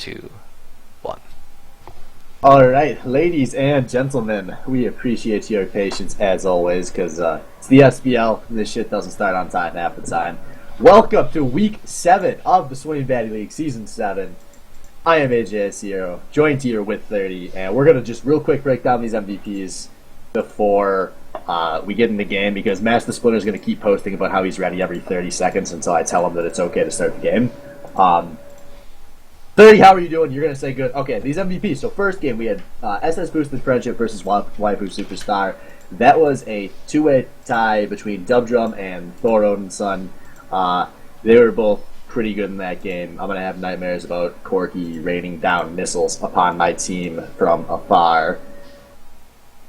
2, 1. Alright, ladies and gentlemen, we appreciate your patience as always, because it's the SBL, this shit doesn't start on time half the time. Welcome to Week 7 of the Swimming Batty League, Season 7. I am AJ joined here with 30, and we're going to just real quick break down these MVPs before we get in the game, because Master Splinter is going to keep posting about how he's ready every 30 seconds until I tell him that it's okay to start the game. 30, how are you doing? You're going to say good. Okay, these MVPs. So first game, we had SS Boosted Friendship versus Waifu Superstar. That was a two-way tie between Dubdrum and Thor Odinson. They were both pretty good in that game. I'm going to have nightmares about Corky raining down missiles upon my team from afar.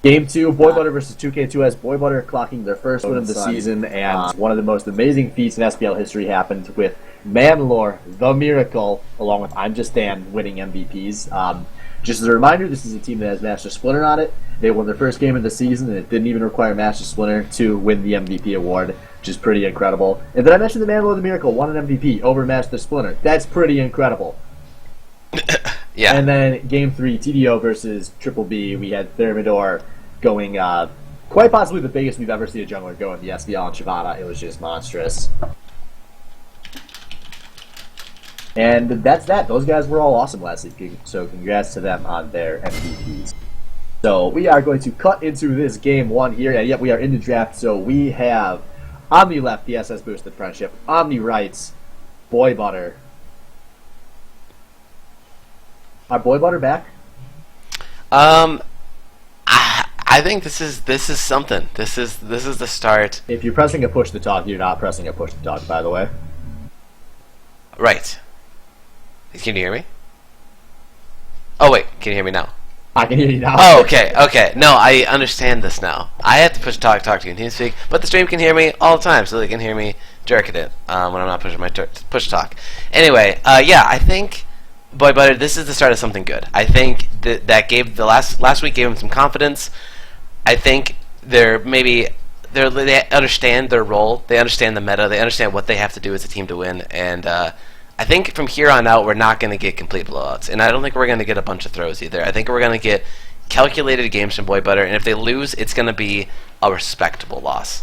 Game 2, Boy Butter versus 2K2S. Boy Butter clocking their first win of the season, and one of the most amazing feats in SBL history happened with Manlore, The Miracle, along with I'm Just Dan, winning MVPs. Just as a reminder, this is a team that has Master Splinter on it. They won their first game of the season, and it didn't even require Master Splinter to win the MVP award, which is pretty incredible. And then I mentioned the Manlore, The Miracle won an MVP over Master Splinter. That's pretty incredible. Yeah. And then Game 3, TDO versus Triple B, we had Thermidor going quite possibly the biggest we've ever seen a jungler go in the SBL and Shivana. It was just monstrous. And that's that. Those guys were all awesome last week, so congrats to them on their MVPs. So we are going to cut into this game 1 here, and yep, we are in the draft. So we have on the left the SS Boosted Friendship, on the right Boy Butter. Are Boy Butter back? I think this is something. This is the start. If you're pressing a push to talk, you're not pressing a push to talk, by the way. Right. Can you hear me? Oh wait, can you hear me now? I can hear you now. Oh, okay. No, I understand this now. I have to push talk to you in TeamSpeak, but the stream can hear me all the time, so they can hear me jerking it when I'm not pushing my push talk. Anyway, yeah, I think Boy Butter, this is the start of something good. I think that gave the last week gave them some confidence. I think they understand their role, they understand the meta, they understand what they have to do as a team to win, and I think from here on out we're not going to get complete blowouts, and I don't think we're going to get a bunch of throws either. I think we're going to get calculated games from Boy Butter, and if they lose, it's going to be a respectable loss.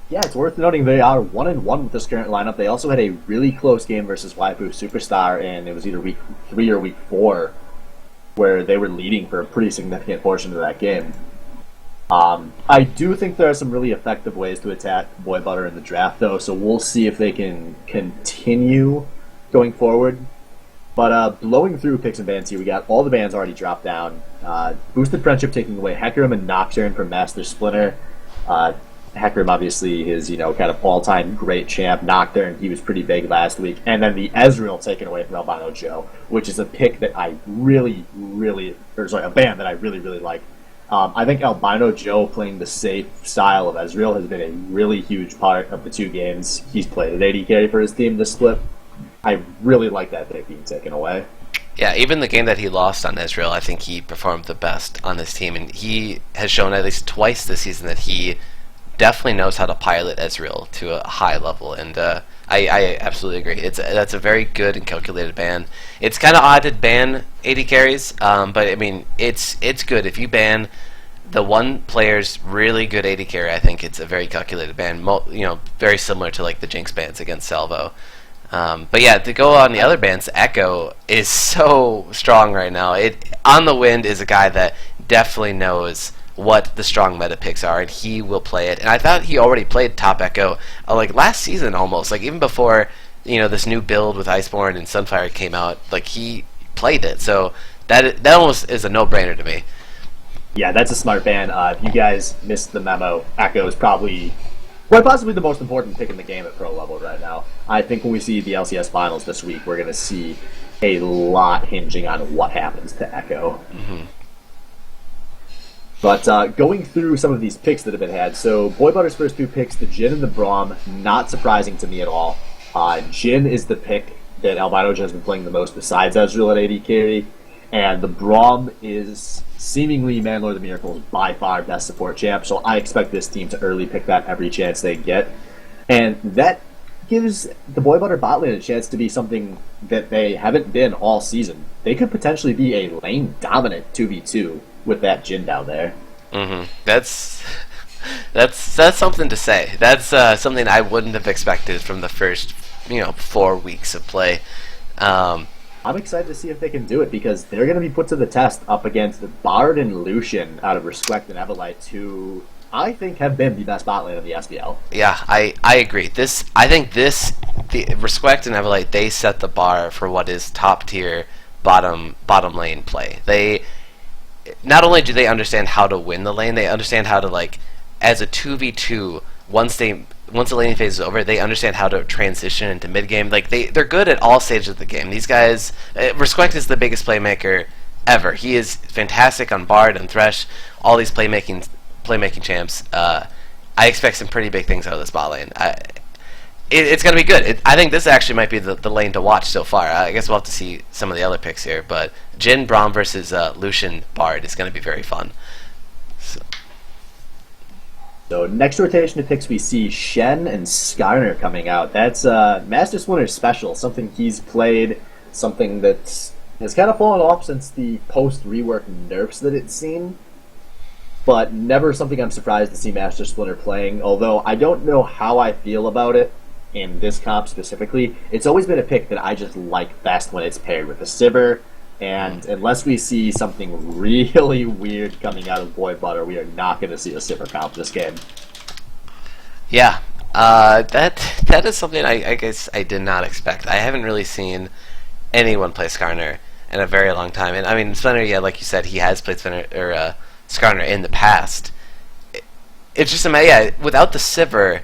Yeah, it's worth noting they are 1-1 with this current lineup. They also had a really close game versus Waifu Superstar, and it was either week 3 or week 4, where they were leading for a pretty significant portion of that game. I do think there are some really effective ways to attack Boy Butter in the draft, though, so we'll see if they can continue going forward. But blowing through picks and bans here, we got all the bans already dropped down. Boosted Friendship taking away Hecarim and Nocturne from Master Splinter. Hecarim, obviously, his kind of all-time great champ. Nocturne, he was pretty big last week. And then the Ezreal taken away from Albino Joe, which is a pick that I a ban that I really like. I think Albino Joe playing the safe style of Ezreal has been a really huge part of the 2 games he's played at AD carry for his team this split. I really like that pick being taken away. Yeah, even the game that he lost on Ezreal, I think he performed the best on this team, and he has shown at least twice this season that he definitely knows how to pilot Ezreal to a high level, and I absolutely agree. That's a very good and calculated ban. It's kind of odd to ban AD carries, but I mean it's good if you ban the one player's really good AD carry. I think it's a very calculated ban. Very similar to like the Jinx bans against Salvo. But yeah, to go on the other bans, Echo is so strong right now. On the Wind is a guy that definitely knows what the strong meta picks are, and he will play it. And I thought he already played top Echo like last season almost, like even before this new build with Iceborne and Sunfire came out. Like he played it, so that almost is a no-brainer to me. Yeah, that's a smart ban. If you guys missed the memo, Echo is probably quite possibly the most important pick in the game at pro level right now. I think when we see the LCS finals this week, we're going to see a lot hinging on what happens to Echo. Mm-hmm. But going through some of these picks that have been had, so Boy Butter's first 2 picks, the Jhin and the Braum, not surprising to me at all. Jhin is the pick that Albino Joe has been playing the most besides Ezreal at AD carry, and the Braum is seemingly Manlore the Miracle's by far best support champ, so I expect this team to early pick that every chance they get. And that gives the Boy Butter bot lane a chance to be something that they haven't been all season. They could potentially be a lane dominant 2v2 with that Jhin down there. That's something to say. That's something I wouldn't have expected from the first 4 weeks of play. I'm excited to see if they can do it because they're going to be put to the test up against Bard and Lucian out of Respect and Everlight, who I think have been the best bot lane in the SBL. Yeah, I agree. The Respect and Everlight, they set the bar for what is top tier bottom lane play. They not only do they understand how to win the lane, they understand how to as a 2v2 once the laning phase is over, they understand how to transition into mid game. They're good at all stages of the game. These guys, Respect is the biggest playmaker ever. He is fantastic on Bard and Thresh, all these playmaking champs. I expect some pretty big things out of this bot lane. It's going to be good. I think this actually might be the lane to watch so far. I guess we'll have to see some of the other picks here, but Jhin Braum versus Lucian Bard is going to be very fun. So next rotation of picks, we see Shen and Skarner coming out. That's Master Splinter's special, something he's played, something that has kind of fallen off since the post-rework nerfs that it's seen, but never something I'm surprised to see Master Splinter playing, although I don't know how I feel about it in this comp specifically. It's always been a pick that I just like best when it's paired with the Sivir, and unless we see something really weird coming out of Boy Butter, we are not going to see a Sivir comp this game. Yeah, that is something I guess I did not expect. I haven't really seen anyone play Skarner in a very long time. And I mean, Splinter, yeah, like you said, he has played Skarner in the past. It's just without the Sivir,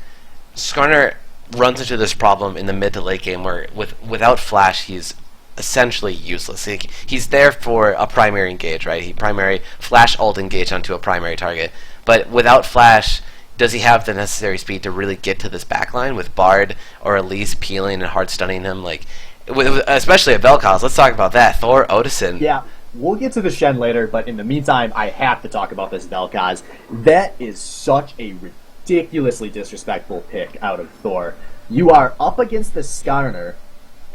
Skarner runs into this problem in the mid to late game where without Flash, he's essentially useless. He's there for a primary engage, right? He primary Flash ult engage onto a primary target, but without Flash, does he have the necessary speed to really get to this backline with Bard or Elise peeling and hard stunning him? Especially at Vel'Koz. Let's talk about that. Thor Odinson. Yeah, we'll get to the Shen later, but in the meantime, I have to talk about this Vel'Koz. That is such a ridiculously disrespectful pick out of Thor. You are up against the Skarner,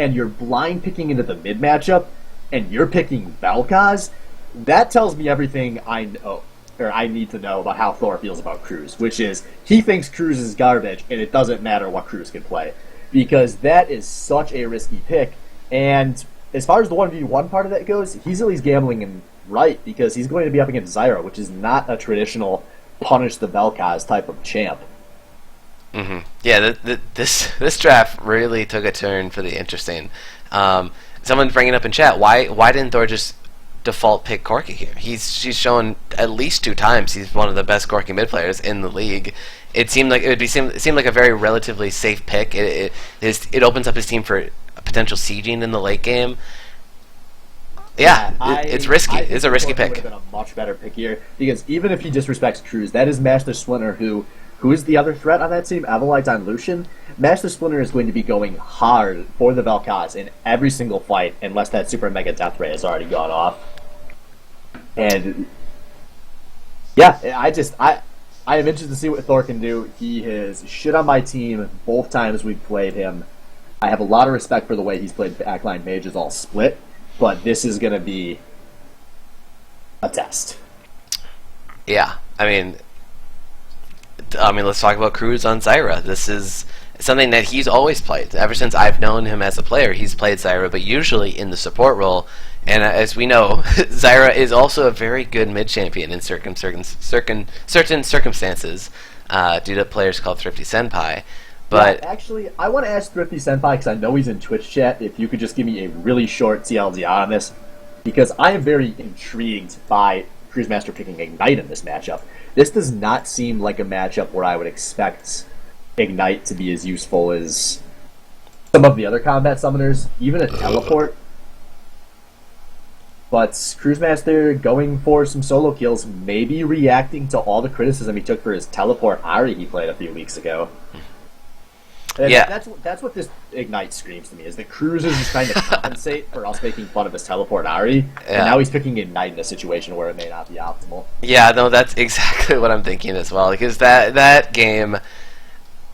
and you're blind picking into the mid matchup, and you're picking Vel'Koz. That tells me everything I know, or I need to know about how Thor feels about Cruz, which is he thinks Cruz is garbage, and it doesn't matter what Cruz can play, because that is such a risky pick. And as far as the 1v1 part of that goes, he's at least gambling in right, because he's going to be up against Zyra, which is not a traditional punish the Vel'Koz type of champ. Mm-hmm. Yeah, this draft really took a turn for the interesting. Someone bringing up in chat, why didn't Thor just default pick Corki here? She's shown at least 2 times he's one of the best Corki mid players in the league. It seemed like it seemed like a very relatively safe pick. It opens up his team for potential sieging in the late game. Yeah, it's risky. It's a risky pick. Would have been a much better pick here, because even if he disrespects Cruz, that is Master Splinter, who is the other threat on that team, Everlight on Lucian. Master Splinter is going to be going hard for the Vel'Koz in every single fight, unless that Super Mega Death Ray has already gone off. And yeah, I am interested to see what Thor can do. He has shit on my team both times we've played him. I have a lot of respect for the way he's played backline mages all split, but this is going to be a test. Yeah, I mean, let's talk about Cruz on Zyra. This is something that he's always played. Ever since I've known him as a player, he's played Zyra, but usually in the support role. And as we know, Zyra is also a very good mid-champion in certain circumstances due to players called Thrifty Senpai. But yeah, actually, I want to ask Thrifty Senpai, because I know he's in Twitch chat, if you could just give me a really short TLDR on this, because I am very intrigued by Cruisemaster picking Ignite in this matchup. This does not seem like a matchup where I would expect Ignite to be as useful as some of the other combat summoners, even a teleport. But Cruisemaster going for some solo kills, maybe reacting to all the criticism he took for his teleport Ari he played a few weeks ago. And yeah, that's what this Ignite screams to me, is that Cruz is just trying to compensate for us making fun of his teleport Ari, and now he's picking Ignite in a situation where it may not be optimal. Yeah, no, that's exactly what I'm thinking as well, because that game,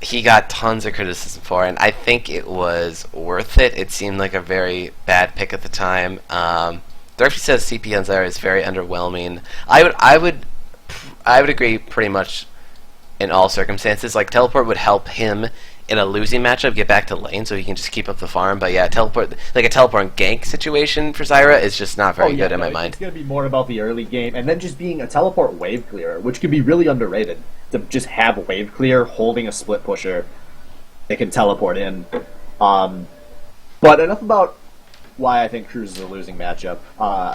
he got tons of criticism for, and I think it was worth it. It seemed like a very bad pick at the time. The referee says CP on Zyra is very underwhelming. I would agree pretty much in all circumstances. Like, teleport would help him in a losing matchup get back to lane so he can just keep up the farm. But yeah, teleport, like a teleport and gank situation for Zyra is just not very good in my mind. It's going to be more about the early game, and then just being a teleport wave clearer, which can be really underrated. To just have wave clear holding a split pusher, they can teleport in. But enough about why I think Cruz is a losing matchup.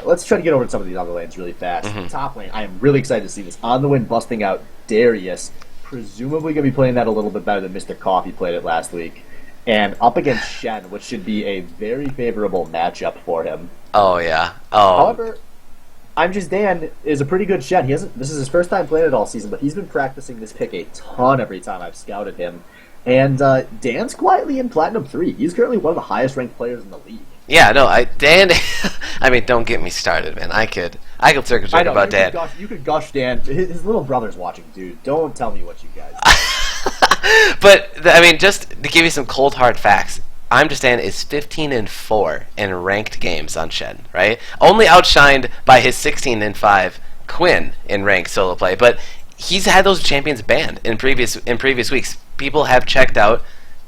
Let's try to get over to some of these other lanes really fast. Top lane, I am really excited to see this. On the Wind busting out Darius, presumably going to be playing that a little bit better than Mr. Coffee played it last week. And up against Shen, which should be a very favorable matchup for him. Oh, yeah. Oh. However, I'm Just Dan is a pretty good Shen. This is his first time playing it all season, but he's been practicing this pick a ton every time I've scouted him. And Dan's quietly in Platinum 3. He's currently one of the highest ranked players in the league. Yeah, no, Dan. I mean, don't get me started, man. I could circle jerk about Dan. You could gush Dan. His little brother's watching, dude. Don't tell me what you guys do. But I mean, just to give you some cold hard facts, I'm Just Dan is 15-4 in ranked games on Shen, right? Only outshined by his 16-5 Quinn in ranked solo play, but he's had those champions banned in previous weeks. People have checked out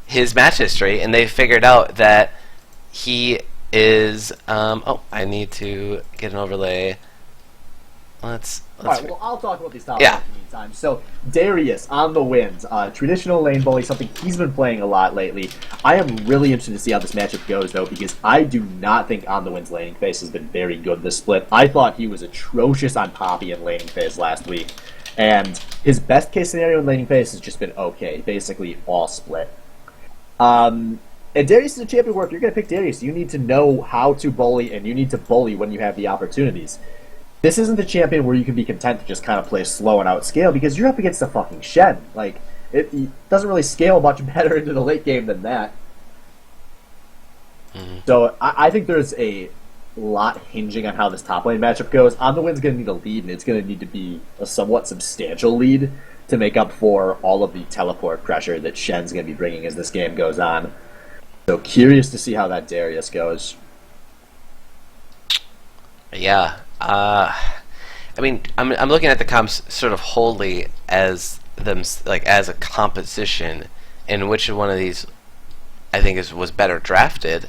his match history and they've figured out that he is. I need to get an overlay. Let's Alright, well, I'll talk about these top lanes in the meantime. So, Darius on the Winds. Traditional lane bully, something he's been playing a lot lately. I am really interested to see how this matchup goes, though, because I do not think On the Wind's laning phase has been very good this split. I thought he was atrocious on Poppy in laning phase last week. And his best case scenario in laning phase has just been okay, basically all split. And Darius is a champion where if you're going to pick Darius, you need to know how to bully, and you need to bully when you have the opportunities. This isn't a champion where you can be content to just kind of play slow and outscale, because you're up against a fucking Shen. Like, it doesn't really scale much better into the late game than that. So I think there's a lot hinging on how this top lane matchup goes. On the Wind's going to need a lead, and it's going to need to be a somewhat substantial lead to make up for all of the teleport pressure that Shen's going to be bringing as this game goes on. So curious to see how that Darius goes. Yeah. I mean, I'm looking at the comps sort of wholly as them, like as a composition, and which one of these I think was better drafted.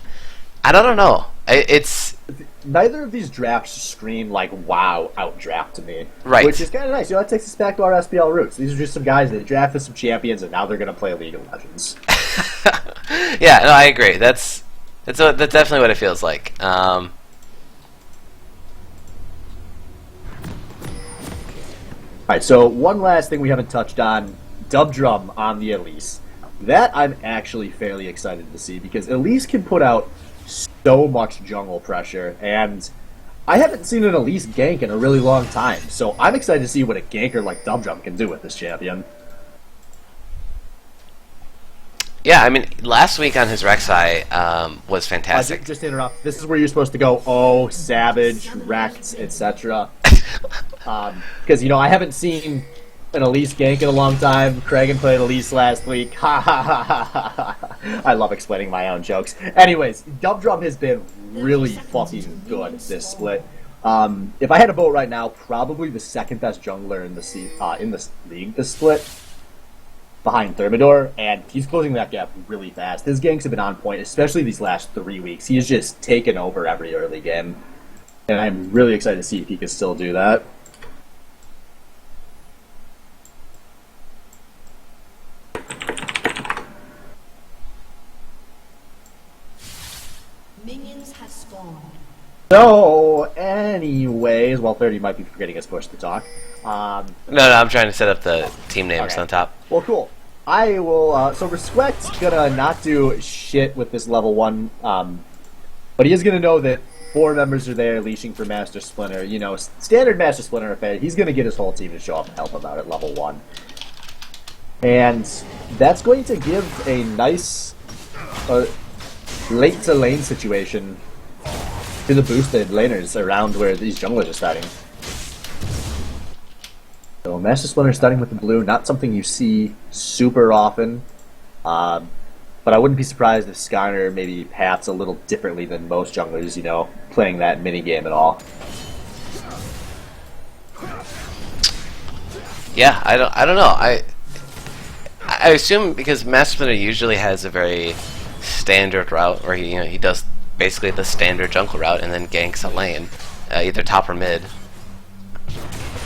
I don't know. It's neither of these drafts scream like wow outdraft to me, right? Which is kind of nice. You know, that takes us back to our SBL roots. These are just some guys that drafted some champions, and now they're going to play League of Legends. Yeah, no, I agree. That's definitely what it feels like. Alright, so one last thing we haven't touched on, Dub Drum on the Elise. That I'm actually fairly excited to see, because Elise can put out so much jungle pressure, and I haven't seen an Elise gank in a really long time, so I'm excited to see what a ganker like Dub Drum can do with this champion. Yeah, I mean, last week on his Rek'Sai was fantastic. Just to interrupt, this is where you're supposed to go, oh, Savage, Rex, etc. Because, you know, I haven't seen an Elise gank in a long time. Kragan played Elise last week. Ha ha ha ha ha. I love explaining my own jokes. Anyways, Dub Drum has been really fucking good this split. If I had to vote right now, probably the second best jungler in the league this split, behind Thermidor, and he's closing that gap really fast. His ganks have been on point, especially these last 3 weeks. He has just taken over every early game, and I'm really excited to see if he can still do that. Minions have spawned. So, anyways, well, 30 might be forgetting his push to talk. No, I'm trying to set up the team names on top. Well, cool. I will, so Respect's gonna not do shit with this level 1, but he is gonna know that 4 members are there leashing for Master Splinter. You know, standard Master Splinter affair. He's gonna get his whole team to show up and help him out at level 1. And that's going to give a nice late-to-lane situation to the boosted laners around where these junglers are starting. So Master Splinter starting with the blue, not something you see super often. But I wouldn't be surprised if Skyner maybe paths a little differently than most junglers, you know, playing that mini game at all. Yeah, I don't know. I assume because Master Splinter usually has a very standard route where he does basically the standard jungle route and then ganks a lane, either top or mid.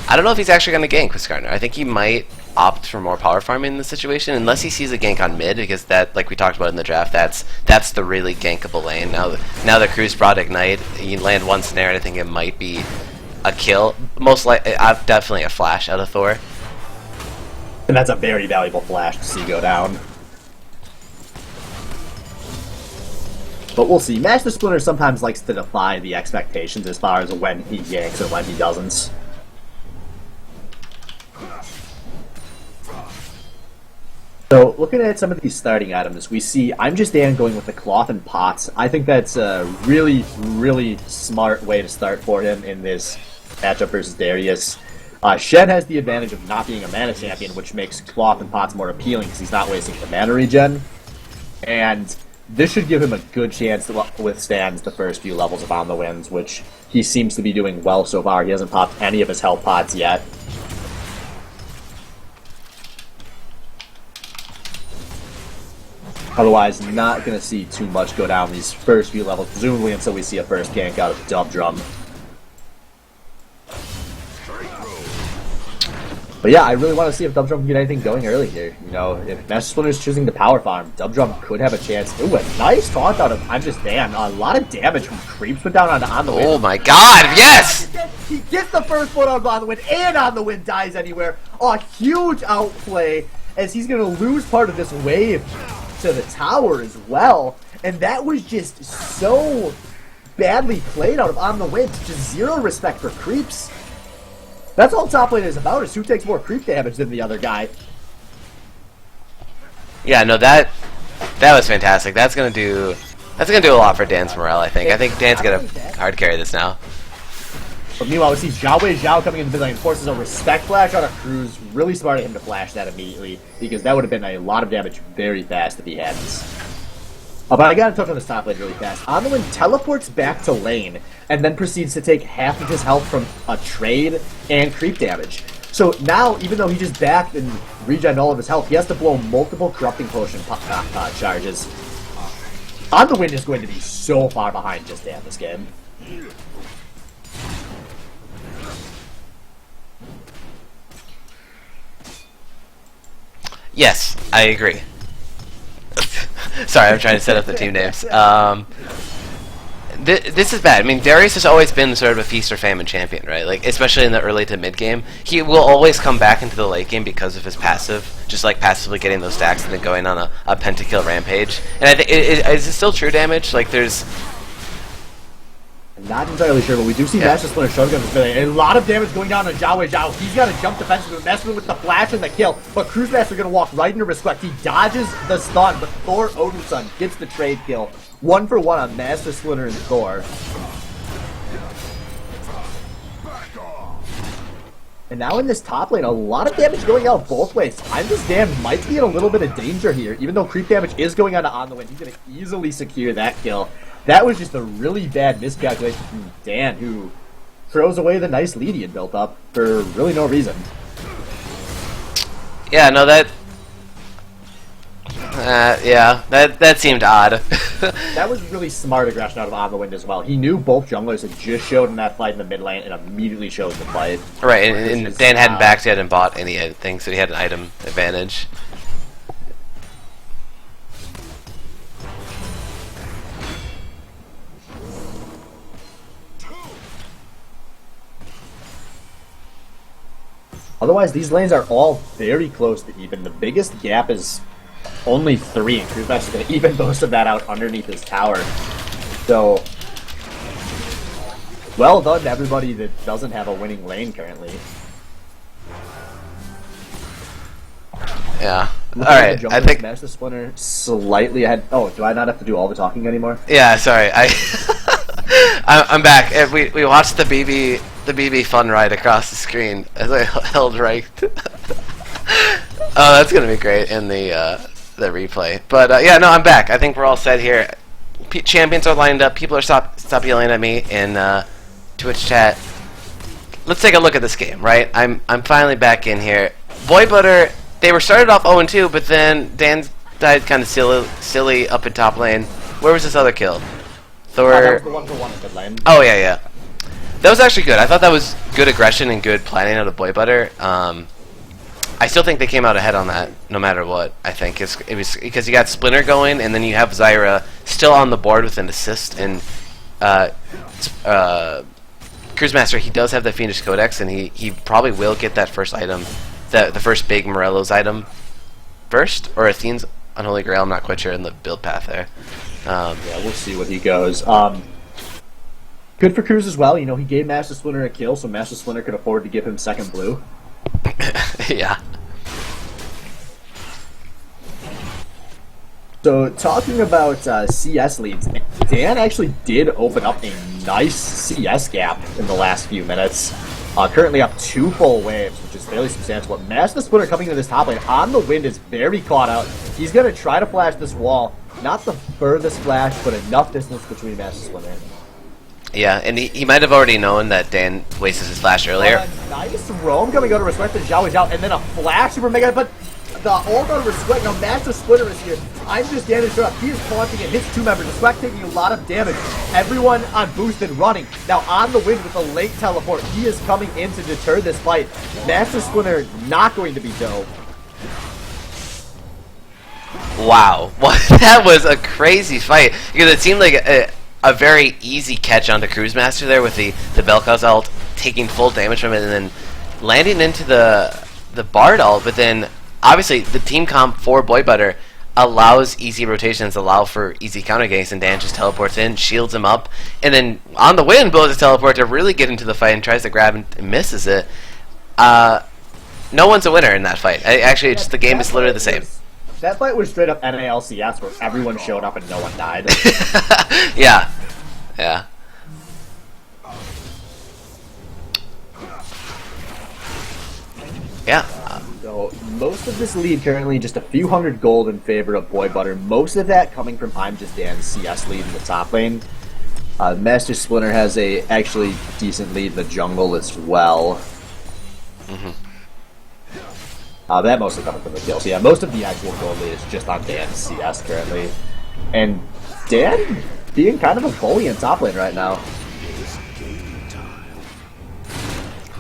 I don't know if he's actually going to gank with Skarner. I think he might opt for more power farming in this situation, unless he sees a gank on mid, because that, like we talked about in the draft, that's the really gankable lane. Now that Cruz brought Ignite, you land one snare, and I think it might be a kill. Most likely, definitely a flash out of Thor. And that's a very valuable flash to see go down. But we'll see. Master Splinter sometimes likes to defy the expectations as far as when he ganks and when he doesn't. So, looking at some of these starting items, we see I'm Just Dan going with the cloth and pots. I think that's a really, really smart way to start for him in this matchup versus Darius. Shen has the advantage of not being a mana champion, which makes cloth and pots more appealing because he's not wasting the mana regen. And this should give him a good chance to withstand the first few levels of On the Winds, which he seems to be doing well so far. He hasn't popped any of his health pots yet. Otherwise, not going to see too much go down these first few levels, presumably until we see a first gank out of Dub Drum. But yeah, I really want to see if Dub Drum can get anything going early here. You know, if Master Splinter is choosing the power farm, Dub Drum could have a chance. Ooh, a nice taunt out of I'm Just Dan. A lot of damage from creeps went down on the Wind. Oh my god, yes! He gets the first one on the Wind, and On the Wind dies anywhere. A huge outplay, as he's going to lose part of this wave to the tower as well. And that was just so badly played out of On the Wind. Just zero respect for creeps. That's all top lane is about, is who takes more creep damage than the other guy. Yeah, no, that was fantastic. That's gonna do a lot for Dan's morale, I think. I think Dan's gonna hard carry this now. But meanwhile, we see Zhao coming into the mid lane, forces a respect flash on a Cruz. Really smart of him to flash that immediately, because that would have been a lot of damage very fast if he hadn't. Oh, but I gotta touch on this top lane really fast. On the Wind teleports back to lane, and then proceeds to take half of his health from a trade and creep damage. So now, even though he just backed and regen all of his health, he has to blow multiple Corrupting Potion charges. On the Wind is going to be so far behind Just Dan this game. Yes, I agree. Sorry, I'm trying to set up the team names. This is bad. I mean, Darius has always been sort of a feast or famine champion, right? Like, especially in the early to mid game, he will always come back into the late game because of his passive, just like passively getting those stacks and then going on a pentakill rampage. And I think is it still true damage? Like, there's. I'm not entirely sure, but we do see Master Splinter shotgun this video. A lot of damage going down on Zhao. He's got to jump defensively, Master with the flash and the kill, but Cruz Master going to walk right into respect. He dodges the stun, but Thor Odinson gets the trade kill. 1-for-1 on Master Splinter and Thor. And now in this top lane, a lot of damage going out both ways. I'm Just Dan might be in a little bit of danger here, even though creep damage is going on the Wind. He's going to easily secure that kill. That was just a really bad miscalculation from Dan, who throws away the nice lead he had built up for really no reason. Yeah, no, that seemed odd. That was really smart aggression out of On the Wind as well. He knew both junglers had just showed in that fight in the mid lane and immediately chose the fight. Right, and Dan hadn't backed yet and bought anything, so he had an item advantage. Otherwise, these lanes are all very close to even. The biggest gap is only 3, and Cruz is going to even most of that out underneath his tower. So, well done to everybody that doesn't have a winning lane currently. Yeah. Alright, I think Master Splinter slightly ahead. Oh, do I not have to do all the talking anymore? Yeah, sorry. I'm back. We watched the BB fun ride across the screen as I held right. Oh, that's gonna be great in the the replay. But yeah, no, I'm back. I think we're all set here. Champions are lined up. People are stop yelling at me in Twitch chat. Let's take a look at this game, right? I'm finally back in here. Boy Butter, they were started off 0-2, but then Dan died kind of silly up in top lane. Where was this other kill? Thor. That was the 1-for-1 in mid lane. Oh yeah. That was actually good. I thought that was good aggression and good planning out of Boy Butter. I still think they came out ahead on that, no matter what. I think it was because you got Splinter going, and then you have Zyra still on the board with an assist, and Cruisemaster, he does have the Phoenix Codex, and he probably will get that first item, the first big Morello's item first, or Athene's Unholy Grail. I'm not quite sure in the build path there. Yeah, we'll see what he goes. Good for Cruz as well. You know, he gave Master Splinter a kill, so Master Splinter could afford to give him second blue. Yeah. So, talking about CS leads, Dan actually did open up a nice CS gap in the last few minutes. Currently up 2 full waves, which is fairly substantial. But Master Splinter coming into this top lane on the wind is very caught out. He's going to try to flash this wall. Not the furthest flash, but enough distance between Master Splinter. Yeah, and he might have already known that Dan wasted his flash earlier. Nice roam coming out to Respect the Zhao out, and then a flash super mega, but the ult on Respect, now Master Splinter is here. I'm just standing straight up. He is taunting and hits 2 members. Respect taking a lot of damage. Everyone on boost and running. Now on the wind with a late teleport. He is coming in to deter this fight. Master Splinter not going to be dope. Wow, that was a crazy fight, because it seemed like a very easy catch onto Cruisemaster there with the Belkaz ult, taking full damage from it and then landing into the Bard ult, but then obviously the team comp for Boy Butter allows easy rotations, allow for easy counter ganks, and Dan just teleports in, shields him up, and then on the wind blows his teleport to really get into the fight and tries to grab and misses it. No one's a winner in that fight. Actually, it's just the game is literally the same. That fight was straight up NALCS where everyone showed up and no one died. Yeah. So most of this lead currently just a few hundred gold in favor of Boy Butter. Most of that coming from I'm Just Dan's CS lead in the top lane. Master Splinter has a actually decent lead in the jungle as well. That mostly coming from the kills. So yeah, most of the actual gold lead is just on Dan's CS currently. And Dan being kind of a bully in top lane right now.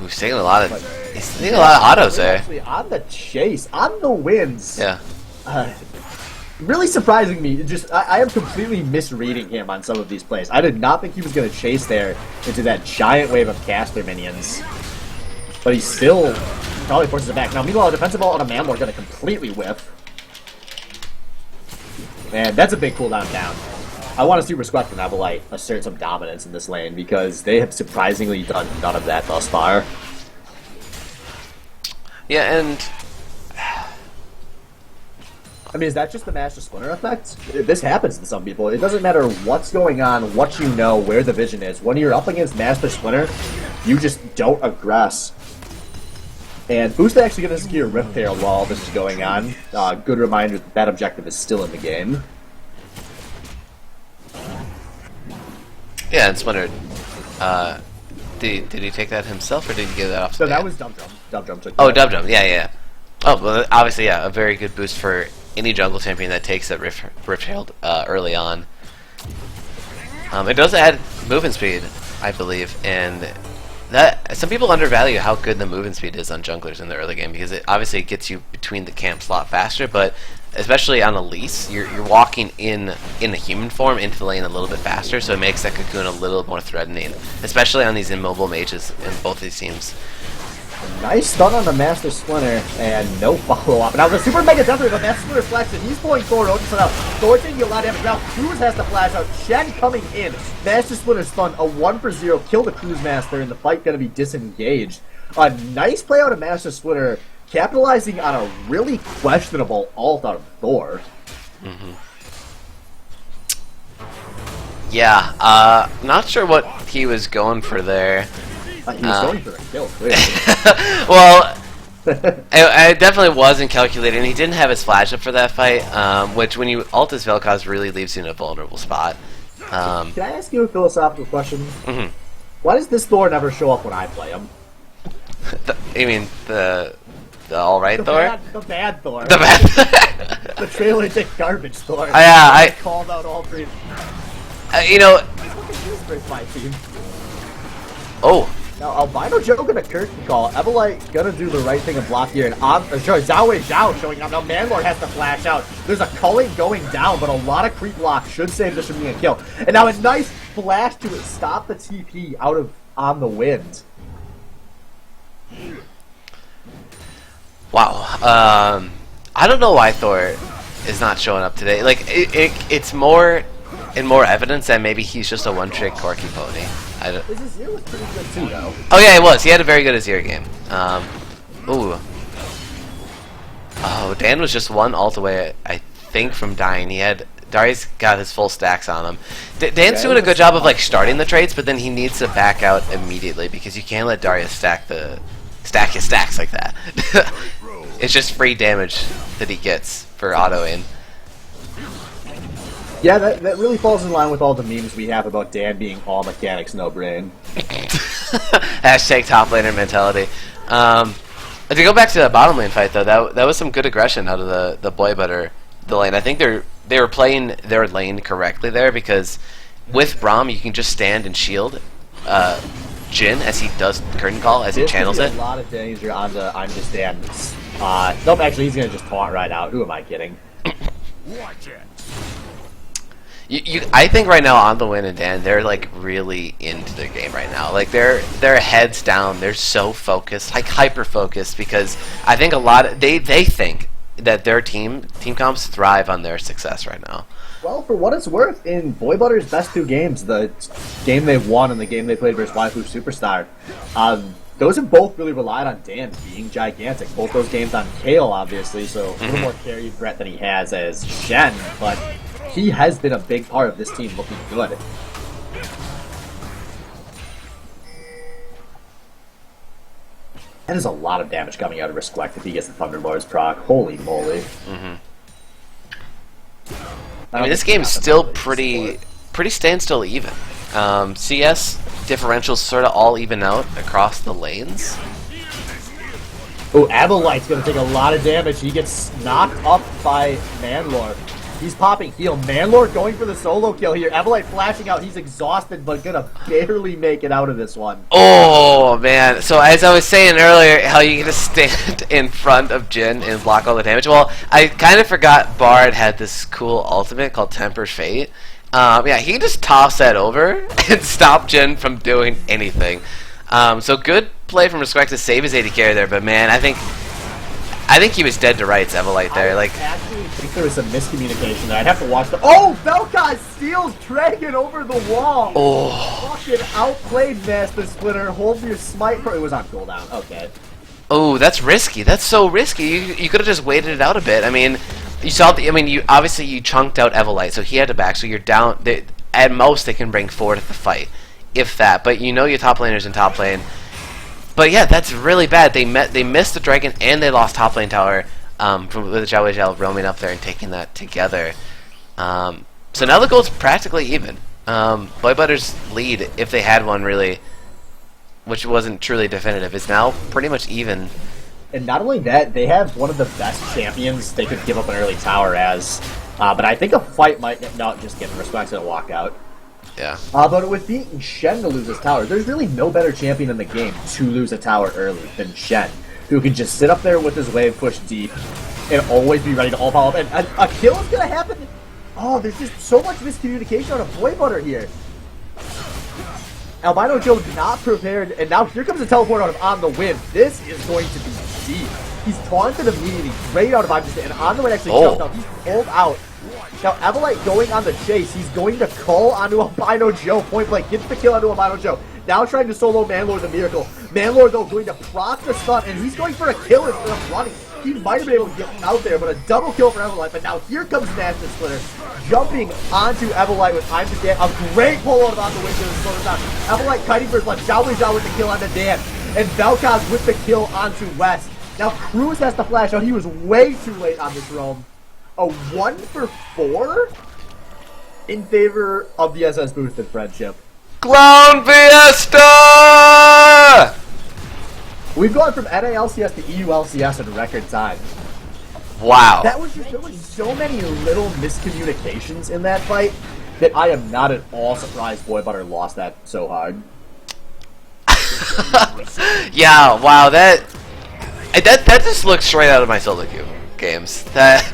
He's taking a lot of autos there. Actually, on the chase, on the wins. Yeah. Really surprising me. Just I am completely misreading him on some of these plays. I did not think he was going to chase there into that giant wave of caster minions. But he still probably forces it back. Now, meanwhile, a defensive ult on a Mamlor going to completely whiff. And that's a big cooldown down. I want to see Respect and Evelite assert some dominance in this lane because they have surprisingly done none of that thus far. Yeah, and I mean, is that just the Master Splinter effect? This happens to some people. It doesn't matter what's going on, what you know, where the vision is. When you're up against Master Splinter, you just don't aggress. And Boost actually going to secure Rift Tail while this is going on. Good reminder that that objective is still in the game. yeah, and Splinter, did he take that himself or did he get that off? So that was Dub Drum. Dub Drum took Oh, that. Dub Drum, yeah. Oh, well, obviously, yeah, a very good boost for any jungle champion that takes that Rift Herald early on. It does add movement speed, I believe, and that some people undervalue how good the movement speed is on junglers in the early game because it obviously gets you between the camps a lot faster, but especially on Elise, you're walking in a human form into the lane a little bit faster, so it makes that cocoon a little more threatening, especially on these immobile mages in both these teams. Nice stun on the Master Splinter, and no follow-up. Now the Super Mega Death Ray, but Master Splinter flashes in. He's pulling Thor Odin out. Thor taking a lot of damage. Now Cruz has to flash out. Shen coming in. Master Splinter stun, a 1-for-0. Kill the Cruz Master, and the fight gonna be disengaged. A nice play out of Master Splinter, capitalizing on a really questionable ult out of Thor. Yeah, not sure what he was going for there. He was going for a kill, clearly. Well, I definitely wasn't calculating. He didn't have his flash up for that fight, which when you ult his Vel'Koz really leaves you in a vulnerable spot. Can I ask you a philosophical question? Mhm. Why does this Thor never show up when I play him? You mean the alright Thor? The bad Thor. The bad. The trailer dick garbage Thor. Yeah, I called out all three. you know. Versus my team. Oh. Now Albino Joe gonna curtain call. Evelite gonna do the right thing and block here, and Zhao Wei Zhao showing up. Now Manlord has to flash out. There's a culling going down, but a lot of creep block should save this from being a kill. And now a nice flash to stop the TP out of On the Wind. Wow. I don't know why Thor is not showing up today. Like it's more evidence that maybe he's just a one-trick Corki pony. His Azir was pretty good too, though. Oh yeah, it was. He had a very good Azir game. Ooh. Oh, Dan was just one ult away, I think, from dying. Darius got his full stacks on him. Dan's doing a good job of like starting the trades, but then he needs to back out immediately because you can't let Darius stack his stacks like that. It's just free damage that he gets for auto aim. Yeah, that really falls in line with all the memes we have about Dan being all mechanics, no brain. Hashtag top laner mentality. To go back to that bottom lane fight though, that was some good aggression out of the boy butter the lane. I think they were playing their lane correctly there because with Braum you can just stand and shield Jhin as he does curtain call as he channels it. A lot of danger on the I'm just Dan. Nope, actually he's gonna just taunt right out. Who am I kidding? Watch it. I think right now On the Win and Dan, they're like really into their game right now. Like they're heads down. They're so focused, like hyper focused, because I think a lot of, they think that their team comps thrive on their success right now. Well, for what it's worth, in Boy Butter's best two games, the game they won and the game they played versus Waifu Superstar, those have both really relied on Dan being gigantic. Both those games on Kale, obviously, so a little more carry threat than he has as Shen, but he has been a big part of this team looking good. And there's a lot of damage coming out of Risklect if he gets the Thunderlord's proc. Holy moly. I mean, this game's still pretty standstill even. CS differentials sort of all even out across the lanes. Oh, Abelight's going to take a lot of damage. He gets knocked up by Manlord. He's popping heal. Manlord going for the solo kill here. Abeleight flashing out. He's exhausted, but gonna barely make it out of this one. Oh, man. So as I was saying earlier, how you gonna stand in front of Jhin and block all the damage? Well, I kind of forgot Bard had this cool ultimate called Temper's Fate. Yeah, he just tossed that over and stopped Jhin from doing anything. So good play from Respect to save his AD carry there, but man, I think he was dead to rights, Evelite there. Like, I actually think there was some miscommunication there. I'd have to watch the. Oh, Vel'Koz steals Dragon over the wall. oh, Fucking outplayed Master Splinter. Hold your smite. It was on cooldown. Okay. oh, that's risky. That's so risky. You could have just waited it out a bit. I mean, you saw the. I mean, you chunked out Evelite, so he had to back. So you're down. At most, they can bring 4 to the fight, if that. But you know your top laner's in top lane. But yeah, that's really bad. They missed the dragon and they lost top lane tower with Zhao Weizhao roaming up there and taking that together. So now the goal's practically even. Boy Butter's lead, if they had one really, which wasn't truly definitive, is now pretty much even. And not only that, they have one of the best champions they could give up an early tower as. But I think a fight might not just get Respect to walk out. Yeah. But with beating Shen to lose his tower, there's really no better champion in the game to lose a tower early than Shen, who can just sit up there with his wave push deep and always be ready to all follow up. And a kill is going to happen. Oh, there's just so much miscommunication on a Boy Butter here. Albino Joe not prepared, and now here comes the teleport out of On the Wind. This is going to be deep. He's taunted immediately, great out of Imdestan, and On the Wind actually jumped out. He's pulled out. Now, Evelite going on the chase. He's going to call onto Albino Joe. Point blank. Gets the kill onto Albino Joe. Now trying to solo Manlord the Miracle. Manlord, though, going to proc the stun, and he's going for a kill instead of running. He might have been able to get out there, but a double kill for Evelite. But now here comes Master Splinter, jumping onto Evelite with Imdestan. A great pull out of On the Wind to slow him down. Evelite kiting for his left. Zhao Weizhao with the kill onto Dan. And Vel'Koz with the kill onto West. Now Cruz has to flash out. He was way too late on this roam. A 1 for 4 in favor of the SS boosted friendship. Clown Fiesta! We've gone from NALCS to EULCS in record time. Wow. There was so many little miscommunications in that fight that I am not at all surprised Boy Butter lost that so hard. Yeah, wow, that just looks straight out of my solo queue games. That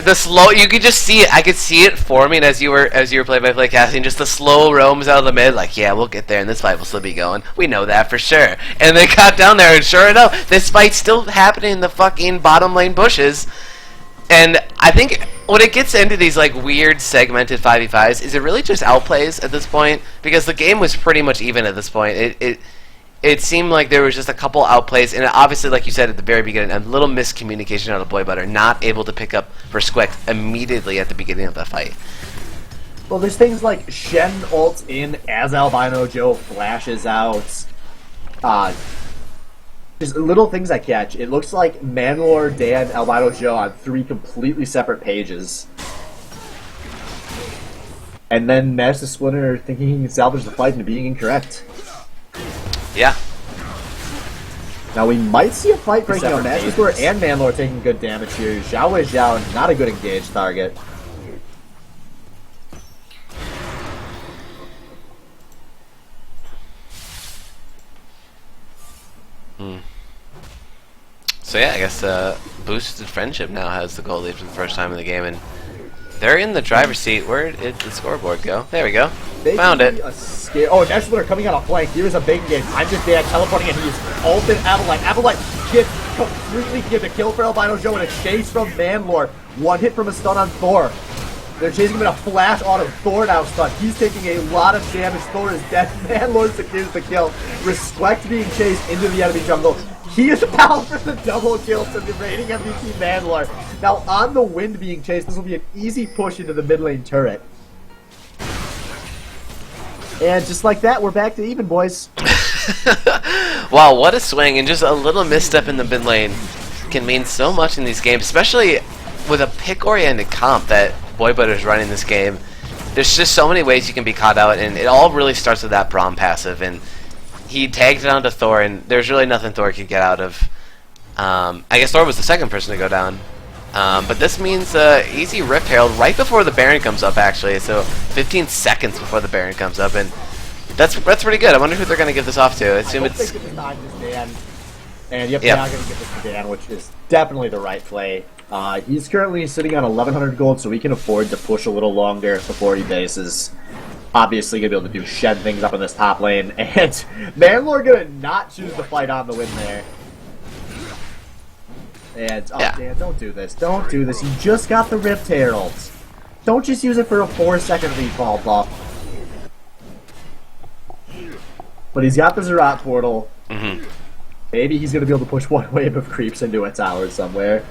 the slow, you could just see it. I could see it forming as you were play-by-play casting. Just the slow roams out of the mid, like, yeah, we'll get there, and this fight will still be going. We know that for sure. And they got down there, and sure enough, this fight's still happening in the fucking bottom lane bushes. And I think when it gets into these like weird segmented 5v5s, is it really just outplays at this point? Because the game was pretty much even at this point. It seemed like there was just a couple outplays, and obviously, like you said at the very beginning, a little miscommunication out of Boy Butter, not able to pick up for Squeck immediately at the beginning of the fight. Well, there's things like Shen ults in as Albino Joe flashes out. Just little things I catch. It looks like Manlord, Dan, Albino Joe on 3 completely separate pages. And then Master Splinter thinking he can salvage the fight into being incorrect. Yeah. Now we might see a fight breaking out. Master Splinter and Manlord taking good damage here. Zhao Wei Zhao, not a good engaged target. So yeah, I guess Boosted Friendship now has the goal lead for the first time in the game, and they're in the driver's seat. Where did the scoreboard go? There we go. Found it. Oh, Master Splinter coming on a flank. Here's a big game. I'm just there teleporting, and he's ulted Avalanche. Avalanche gets completely given a kill for Albino Joe and a chase from Manlord. 1 hit from a stun on Thor. They're chasing him in a flash auto. Thor now stunned. He's taking a lot of damage. Thor is dead. Manlord secures the kill. Respect being chased into the enemy jungle. He is bound for the double kill to the reigning MVP Manlord. Now on the wind being chased, this will be an easy push into the mid lane turret. And just like that, we're back to even, boys. Wow, what a swing, and just a little misstep in the mid lane can mean so much in these games, especially with a pick-oriented comp that Boy Butter's running this game. There's just so many ways you can be caught out, and it all really starts with that Braum passive, and he tagged it onto Thor, and there's really nothing Thor could get out of. I guess Thor was the second person to go down. But this means easy Rift Herald right before the Baron comes up, actually. So 15 seconds before the Baron comes up, and that's pretty good. I wonder who they're going to give this off to. I assume it's... Dan. And yep, they're not going to give this to Dan, which is definitely the right play. He's currently sitting on 1,100 gold, so he can afford to push a little longer before he bases. Obviously going to be able to do shed things up in this top lane, and Manlord going to not choose to fight on the win there. And, oh, yeah. Dan, don't do this. Don't do this. You just got the Rift Herald. Don't just use it for a 4-second recall buff. But he's got the Zerat portal. Maybe he's going to be able to push one wave of creeps into a tower somewhere.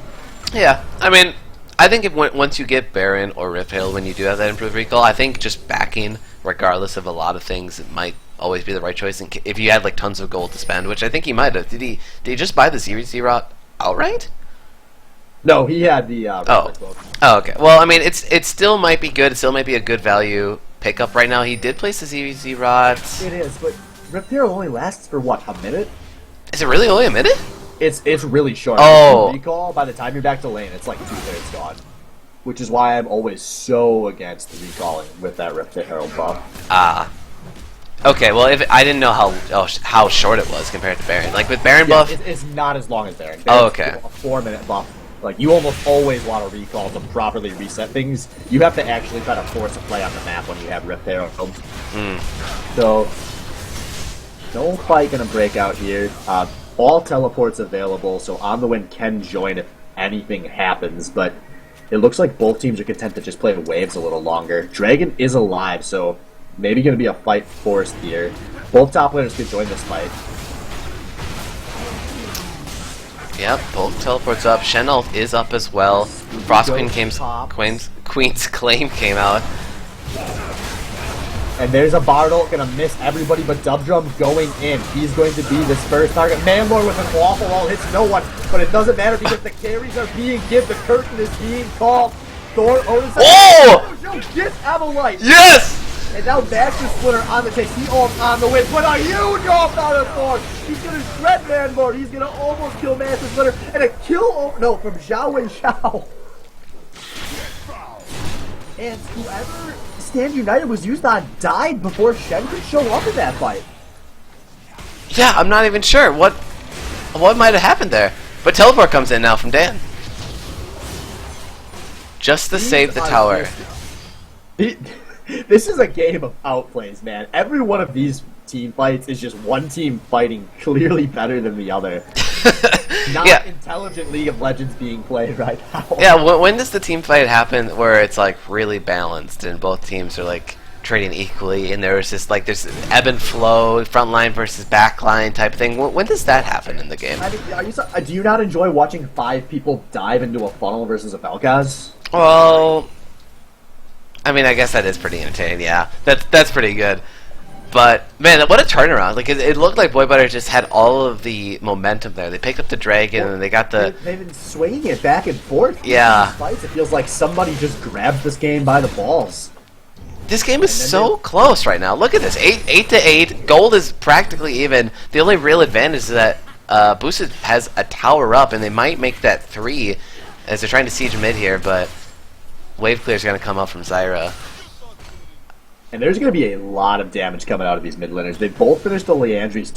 Yeah, I mean, I think once you get Baron or Rift Herald, when you do have that improved recall, I think just backing, regardless of a lot of things, it might always be the right choice. If you had like tons of gold to spend, which I think he might have. Did he just buy the Zerat outright? No, he had the oh, okay. Well, I mean, it still might be good. It still might be a good value pickup right now. He did place the Zerat. It is, but Rift Herald only lasts for what, a minute? Is it really only a minute? It's really short. Oh, recall by the time you're back to lane, it's like 2/3 gone. Which is why I'm always so against recalling with that Rift Herald buff. Okay, well, if I didn't know how short it was compared to Baron. Like with Baron buff, it's not as long as Baron. Oh, okay. A 4-minute buff. Like you almost always want to recall to properly reset things. You have to actually try to force a play on the map when you have Rift Herald. So no fight gonna break out here. All teleports available, so On the Wind can join if anything happens, but it looks like both teams are content to just play waves a little longer. Dragon is alive, so maybe going to be a fight forced here. Both top laners could join this fight. Yep, both teleports up. Shen ult is up as well. Frost Queen's Claim came out. And there's a Bartle gonna miss everybody but Dubdrum going in. He's going to be this first target. Manlord with an awful wall hits no one, but it doesn't matter because the carries are being given. The curtain is being called. Thor Otis. Oh! Gets Avalite. Yes! And now Master Splitter on the chase. He ults on the win. But a huge ult out of Thor. He's gonna shred Manlord. He's gonna almost kill Master Splitter. And a kill from Zhao and Zhao. And whoever Stand United was used on died before Shen could show up in that fight. Yeah, I'm not even sure what might have happened there. But teleport comes in now from Dan. Just to save the tower. This is a game of outplays, man. Every one of these team fights is just one team fighting clearly better than the other. Not intelligent League of Legends being played right now. Yeah, when does the team fight happen where it's like really balanced and both teams are like trading equally and there's just like there's ebb and flow, front line versus back line type of thing? When does that happen in the game? I mean, do you not enjoy watching 5 people dive into a funnel versus a Vel'Koz? Well, I mean, I guess that is pretty entertaining. Yeah, that's pretty good. But man, what a turnaround! Like it looked like Boy Butter just had all of the momentum there. They picked up the dragon and they got the. They've been swinging it back and forth. Yeah. These fights, it feels like somebody just grabbed this game by the balls. This game is so close right now. Look at this, 8 to 8. Gold is practically even. The only real advantage is that Boosted has a tower up, and they might make that 3 as they're trying to siege mid here. But wave clear is going to come up from Zyra. And there's going to be a lot of damage coming out of these mid laners. They both finished the Leandri's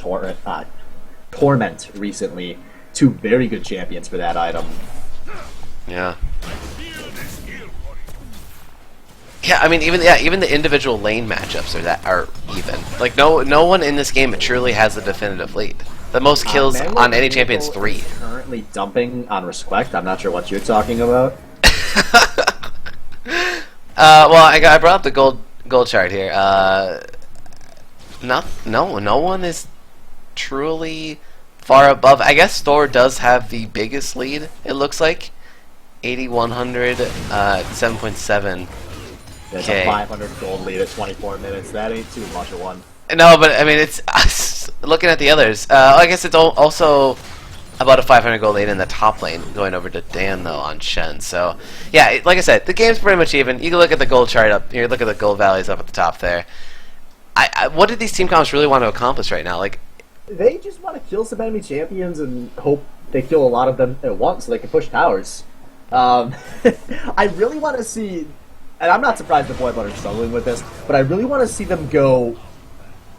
Torment recently. 2 very good champions for that item. Yeah. Yeah, I mean, even the individual lane matchups are even. Like no one in this game truly has a definitive lead. The most kills on any champion is 3. Currently dumping on Respect. I'm not sure what you're talking about. Well, I brought up the gold chart here. No one is truly far above. I guess Thor does have the biggest lead. It looks like 8,100, 7.7. There's a 500 gold lead at 24 minutes. That ain't too much of one. No, but I mean, it's looking at the others. I guess it's also about a 500 gold lead in the top lane, going over to Dan though on Shen. So yeah, like I said, the game's pretty much even. You can look at the gold chart up. You look at the gold values up at the top there. What did these team comps really want to accomplish right now? Like, they just want to kill some enemy champions and hope they kill a lot of them at once so they can push towers. I really want to see, and I'm not surprised the Boy Butter's struggling with this, but I really want to see them go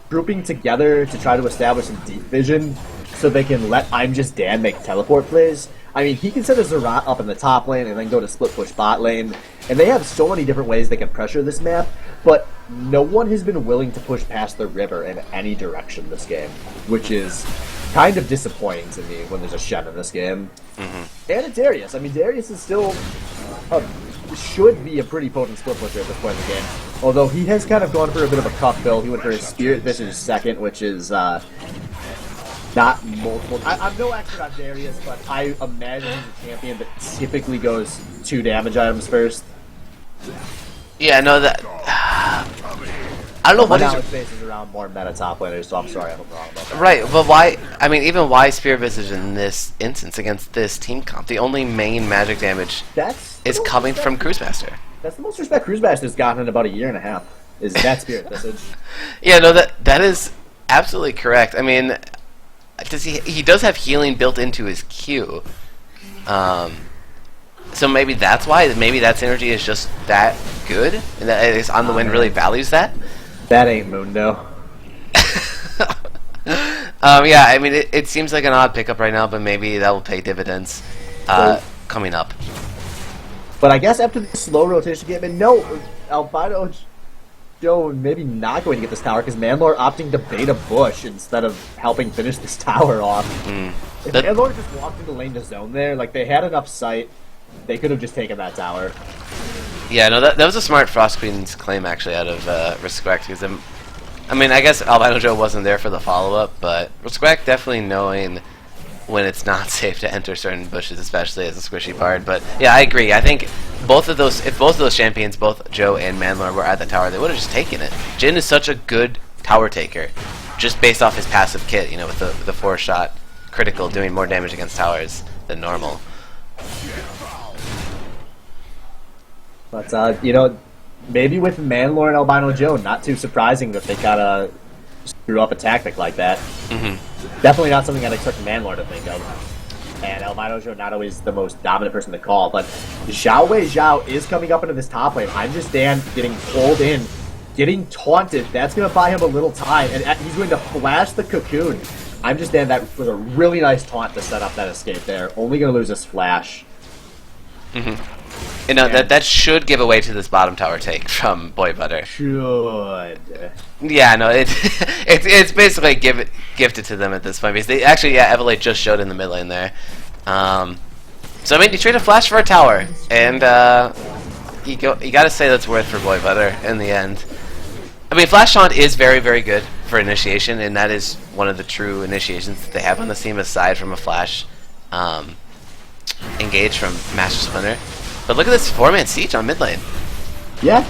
grouping together to try to establish some deep vision so they can let I'm Just Dan make teleport plays. I mean, he can set a Zerat up in the top lane and then go to split push bot lane, and they have so many different ways they can pressure this map, but no one has been willing to push past the river in any direction this game, which is kind of disappointing to me when there's a Shen in this game. Mm-hmm. And a Darius. I mean, Darius is still should be a pretty potent split pusher at this point in the game. Although he has kind of gone for a bit of a cuff build. He went for his Spirit Visage second, which is not multiple. I'm no expert on Darius, but I imagine he's a champion that typically goes 2 damage items first. yeah, no, that I don't know what Knowledge base is around more meta top laners, so I'm sorry I'm wrong about that. Right, but why? I mean, even why Spirit Visage in this instance against this team comp? The only main magic damage is coming from Cruisemaster. That's the most respect Cruisemaster's gotten in about a year and a half. Is that Spirit Visage? Yeah, no, that is absolutely correct. I mean, he does have healing built into his Q, so maybe that's why. Maybe that synergy is just that good, and that is on the Wind really values that. That ain't Mundo. Yeah, I mean, it seems like an odd pickup right now, but maybe that will pay dividends coming up. But I guess after this slow rotation game, and no, Albino Joe maybe not going to get this tower because Manlord opting to bait a bush instead of helping finish this tower off. If Manlord just walked into lane to zone there, like they had enough sight, they could have just taken that tower. Yeah, no, that was a smart Frost Queen's claim actually out of respect because I mean, I guess Albino Joe wasn't there for the follow-up, but respect definitely knowing when it's not safe to enter certain bushes, especially as a squishy Bard. But yeah, I agree. I think if both of those champions, both Joe and Manlord, were at the tower, they would have just taken it. Jin is such a good tower taker, just based off his passive kit, with the 4-shot critical doing more damage against towers than normal. But maybe with Manlord and Albino Joe, not too surprising that they kind of screw up a tactic like that. Definitely not something I'd expect Manlord to think of. And Albino Joe not always the most dominant person to call, but Zhao Wei Zhao is coming up into this top lane. I'm just Dan getting pulled in, getting taunted. That's going to buy him a little time, and he's going to flash the cocoon. I'm just Dan, that was a really nice taunt to set up that escape there. Only going to lose this flash. That should give away to this bottom tower take from Boy Butter. Should. Yeah, no, it's basically gifted to them at this point because they actually, Evolate just showed in the mid lane there. So I mean, you trade a flash for a tower, and you gotta say that's worth for Boy Butter in the end. I mean, Flash Taunt is very, very good for initiation, and that is one of the true initiations that they have on the team aside from a flash engage from Master Splinter. But look at this 4-man siege on mid lane. Yeah,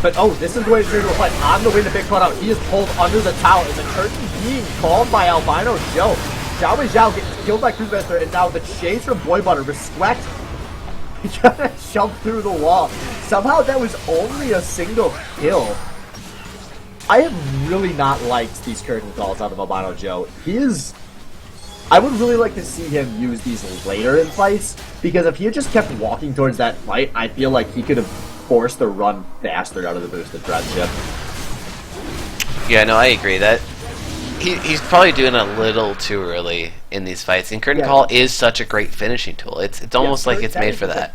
but this is going to turn into a fight. On the way to big cutout, he is pulled under the tower, and the curtain being called by Albino Joe. Zhao Wei Zhao gets killed by Cruisemaster, and now the chase from Boy Butter. Respect. He tried to jump through the wall. Somehow that was only a single kill. I have really not liked these curtain calls out of Albino Joe. I would really like to see him use these later in fights, because if he had just kept walking towards that fight, I feel like he could have forced the run faster out of the boosted friendship. Yeah, no, I agree. That he's probably doing a little too early in these fights, and Curtain Call is such a great finishing tool. It's almost like it's made for that.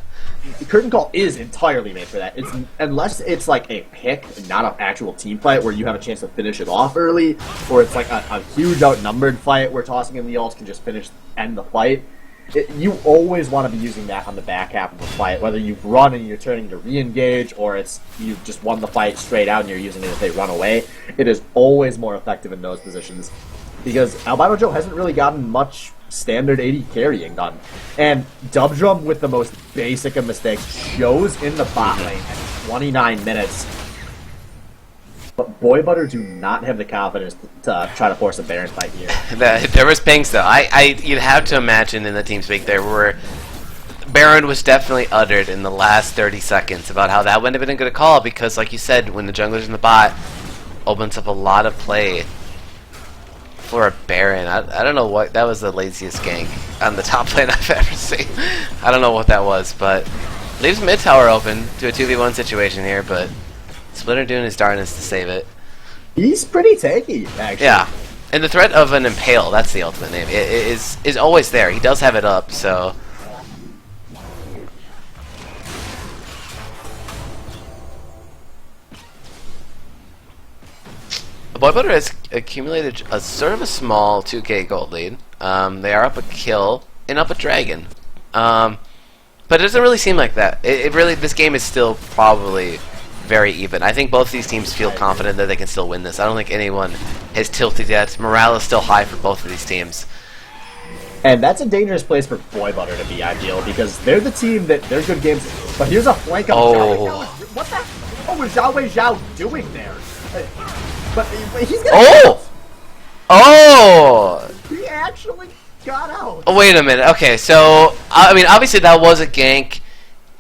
The Curtain Call is entirely made for that. Unless it's like a pick, not an actual team fight where you have a chance to finish it off early, or it's like a huge outnumbered fight where tossing in the ults can just end the fight. You always want to be using that on the back half of a fight, whether you've run and you're turning to re-engage, or it's you've just won the fight straight out and you're using it if they run away. It is always more effective in those positions, because Albino Joe hasn't really gotten much standard AD carrying done. And Dubdrum, with the most basic of mistakes, shows in the bot lane at 29 minutes. But Boy Butter do not have the confidence to try to force a Baron fight here. There was pings though. You'd have to imagine in the team speak there were Baron was definitely uttered in the last 30 seconds about how that wouldn't have been a good call, because like you said, when the jungler's in the bot, opens up a lot of play for a Baron. I don't know what, that was the laziest gank on the top lane I've ever seen. I don't know what that was, but leaves mid tower open to a 2v1 situation here, but Splinter doing his darnest to save it. He's pretty tanky, actually. Yeah, and the threat of an Impale, that's the ultimate name, is always there. He does have it up, so... Boy Butter has accumulated a sort of a small 2k gold lead. They are up a kill and up a dragon. But it doesn't really seem like that. It really, this game is still probably very even. I think both these teams feel confident that they can still win this. I don't think anyone has tilted yet. Morale is still high for both of these teams. And that's a dangerous place for Boy Butter to be, I feel, because they're the team that they're good games. But here's a flank of Zhao. What the hell was Zhao Wei Zhao doing there? But he's gonna he actually got out. Oh, wait a minute. Okay, so I mean, obviously that was a gank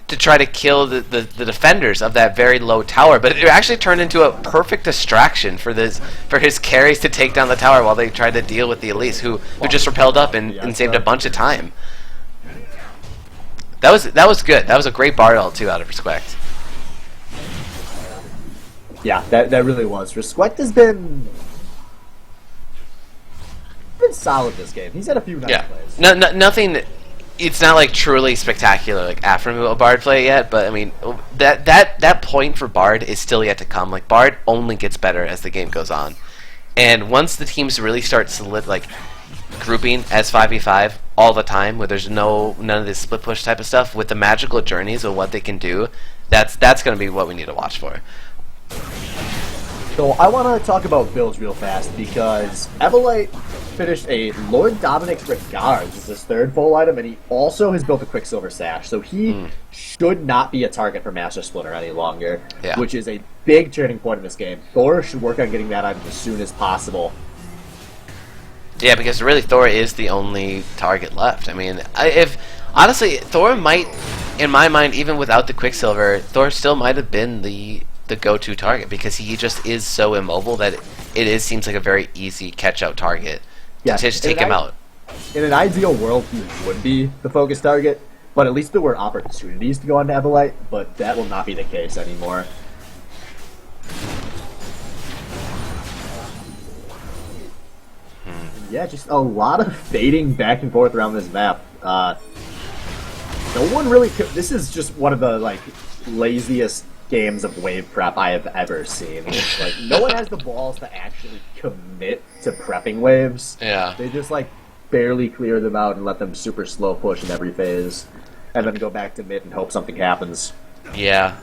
to try to kill the defenders of that very low tower, but it actually turned into a perfect distraction for his carries to take down the tower while they tried to deal with the Elise, who just repelled up and saved a bunch of time. That was good. That was a great Bard ult too, out of respect. Yeah, that really was. Respect has been solid this game. He's had a few nice plays. Nothing. It's not like truly spectacular like after Bard play yet, but I mean that point for Bard is still yet to come. Like Bard only gets better as the game goes on, and once the teams really start grouping as 5v5 all the time, where there's none of this split push type of stuff, with the magical journeys of what they can do, that's going to be what we need to watch for. So I want to talk about builds real fast, because Evolite finished a Lord Dominic's Regards as his third full item, and he also has built a Quicksilver Sash, so he should not be a target for Master Splinter any longer, which is a big turning point in this game. Thor should work on getting that item as soon as possible. Yeah, because really Thor is the only target left. I mean, honestly, Thor might, in my mind, even without the Quicksilver, Thor still might have been the go-to target because he just is so immobile that seems like a very easy catch-out target to just take him out. In an ideal world, he would be the focus target, but at least there were opportunities to go on to Evelite, but that will not be the case anymore. Yeah, just a lot of fading back and forth around this map. No one really could. This is just one of the laziest games of wave prep I have ever seen. Like, no one has the balls to actually commit to prepping waves. Yeah. They just barely clear them out and let them super slow push in every phase, and then go back to mid and hope something happens. Yeah.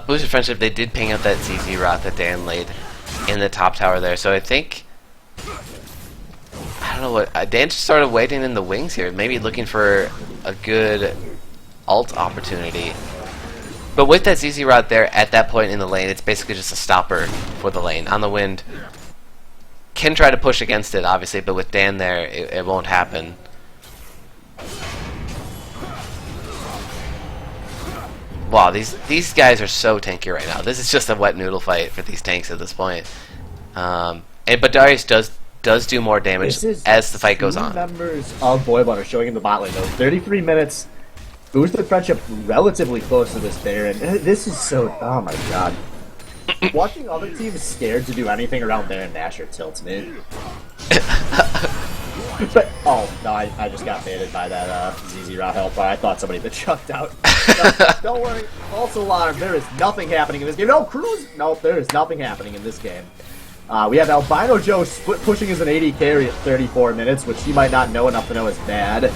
Boosted Friendship, they did ping out that ZZ Rot that Dan laid in the top tower there, so I think... I don't know what... Dan just started waiting in the wings here, maybe looking for a good ult opportunity. But with that ZZ Rod there at that point in the lane, it's basically just a stopper for the lane. On the Wind can try to push against it, obviously, but with Dan there, it won't happen. Wow, these guys are so tanky right now. This is just a wet noodle fight for these tanks at this point. But Darius does do more damage as the fight goes on. Members of Boybot are showing in the bot lane though. 33 minutes. Boosted Friendship relatively close to this Baron. This is so... Oh my god. Watching other teams scared to do anything around Baron Nashor tilts me. But, oh, no, I just got baited by that ZZ Rot help. I thought somebody had chucked out. Don't worry. False alarm. There is nothing happening in this game. No, Cruz! No, there is nothing happening in this game. We have Albino Joe split pushing as an AD carry at 34 minutes, which he might not know enough to know is bad.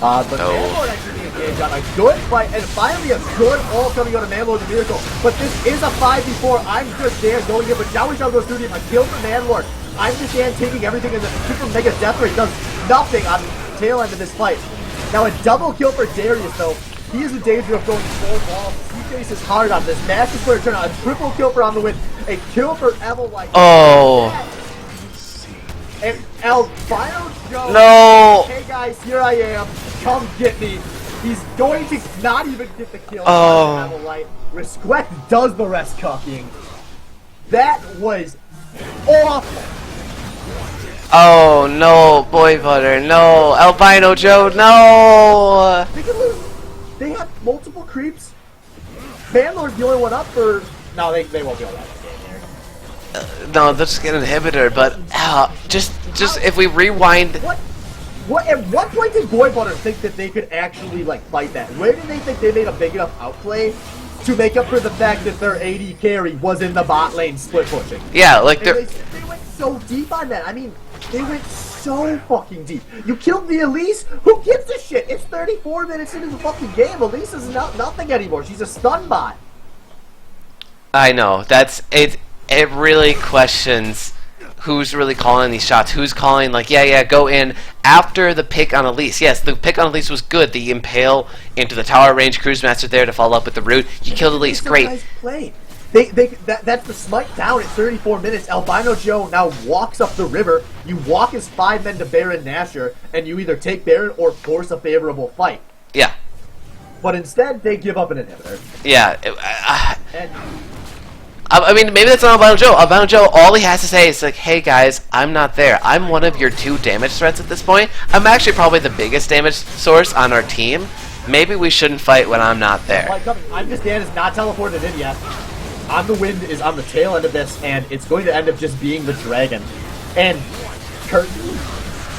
But Manlord actually being engaged on a good fight, and finally a good ult coming out of Manlord the Miracle. But this is a 5v4. I'm just there going in, but Jowie Shaw goes through him. A kill for Manlord. I'm just there taking everything, and the super mega death rate does nothing on the tail end of this fight. Now a double kill for Darius, though. He is in danger of going full ball. He faces hard on this. Massive player turn on. A triple kill for On the Wind. A kill for Evelite. Oh. And Albino Joe. No. Hey guys, here I am. Come get me. He's going to not even get the kill. Oh. Evelite. Respect does the rest cooking. That was awful. Oh no, Boy Butter, no. Albino Joe, no. They could lose. They have multiple creeps. Manlord's the only one up for... No, they won't be able to have that game here. No, they'll just get an inhibitor, but just if we rewind... What? At what point did Boy Butter think that they could actually, fight that? Where did they think they made a big enough outplay to make up for the fact that their AD carry was in the bot lane split pushing? Yeah, they went so deep on that. I mean, they went so fucking deep. You killed the Elise? Who gives a shit? It's 34 minutes into the fucking game. Elise is nothing anymore. She's a stun bot. I know. That's it. It really questions who's really calling these shots. Who's calling yeah, go in after the pick on Elise. Yes, the pick on Elise was good. The impale into the tower range, Cruise Master there to follow up with the root. You killed Elise. Great. Guys played. That's the smite down at 34 minutes. Albino Joe now walks up the river. You walk as 5 men to Baron Nashor, and you either take Baron or force a favorable fight. Yeah. But instead, they give up an inhibitor. Yeah. I mean, maybe that's not Albino Joe. Albino Joe, all he has to say is hey guys, I'm not there. I'm one of your 2 damage threats at this point. I'm actually probably the biggest damage source on our team. Maybe we shouldn't fight when I'm not there. I'm just Dan is not teleported in yet. On the Wind is on the tail end of this, and it's going to end up just being the dragon. And Curtin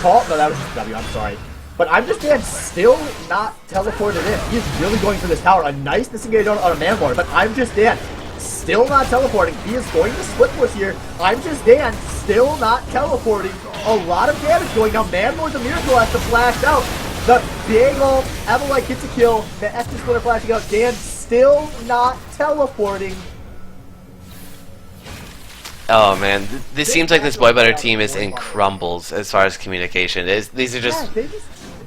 call. No, that was just W. I'm sorry. But I'm just still not teleported in. He is really going for this tower. A nice disengage on a Manlord, but I'm just still not teleporting. He is going to split push here. I'm just still not teleporting. A lot of damage going down. Manlord the Miracle has to flash out. The big ult. Evelite gets a kill. The Estus Splitter flashing out. Dan still not teleporting. Oh man, this seems like this Boy Butter team is in Boy Butter. crumbles as far as communication. These are just Yeah,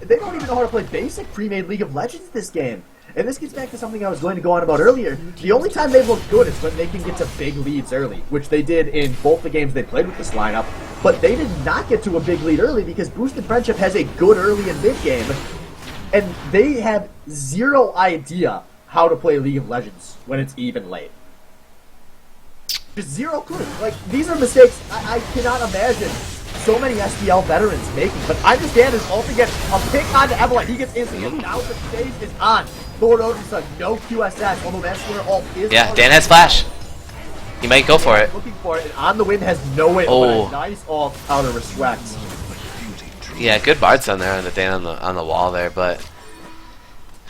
they don't even know how to play basic pre-made League of Legends this game. And this gets back to something I was going to go on about earlier. The only time they look good is when they can get to big leads early, which they did in both the games they played with this lineup. But they did not get to a big lead early because Boosted Friendship has a good early and mid game. And they have zero idea how to play League of Legends when it's even late. Just zero clue. Like, these are mistakes I cannot imagine so many SBL veterans making. But I understand his ult gets a pick onto Evelyn. He gets instant. And now the stage is on. Thor Odinson, no QSS, although that's where ult is. yeah. Dan has flash. He might go for it. Looking for it, and On the Wind has no way. Oh. But a nice ult out of respect. Yeah, good bards on there on the Dan on the wall there, but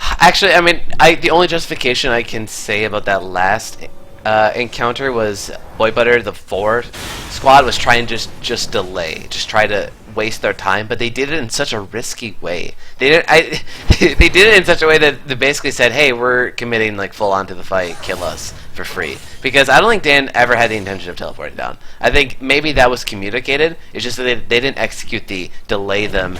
actually, I mean, the only justification I can say about that last encounter was Boy Butter, the 4 squad, was trying to just delay, just try to waste their time, but they did it in such a risky way. They didn't. They did it in such a way that they basically said, "Hey, we're committing like full on to the fight. Kill us for free." Because I don't think Dan ever had the intention of teleporting down. I think maybe that was communicated. It's just that they didn't execute the delay them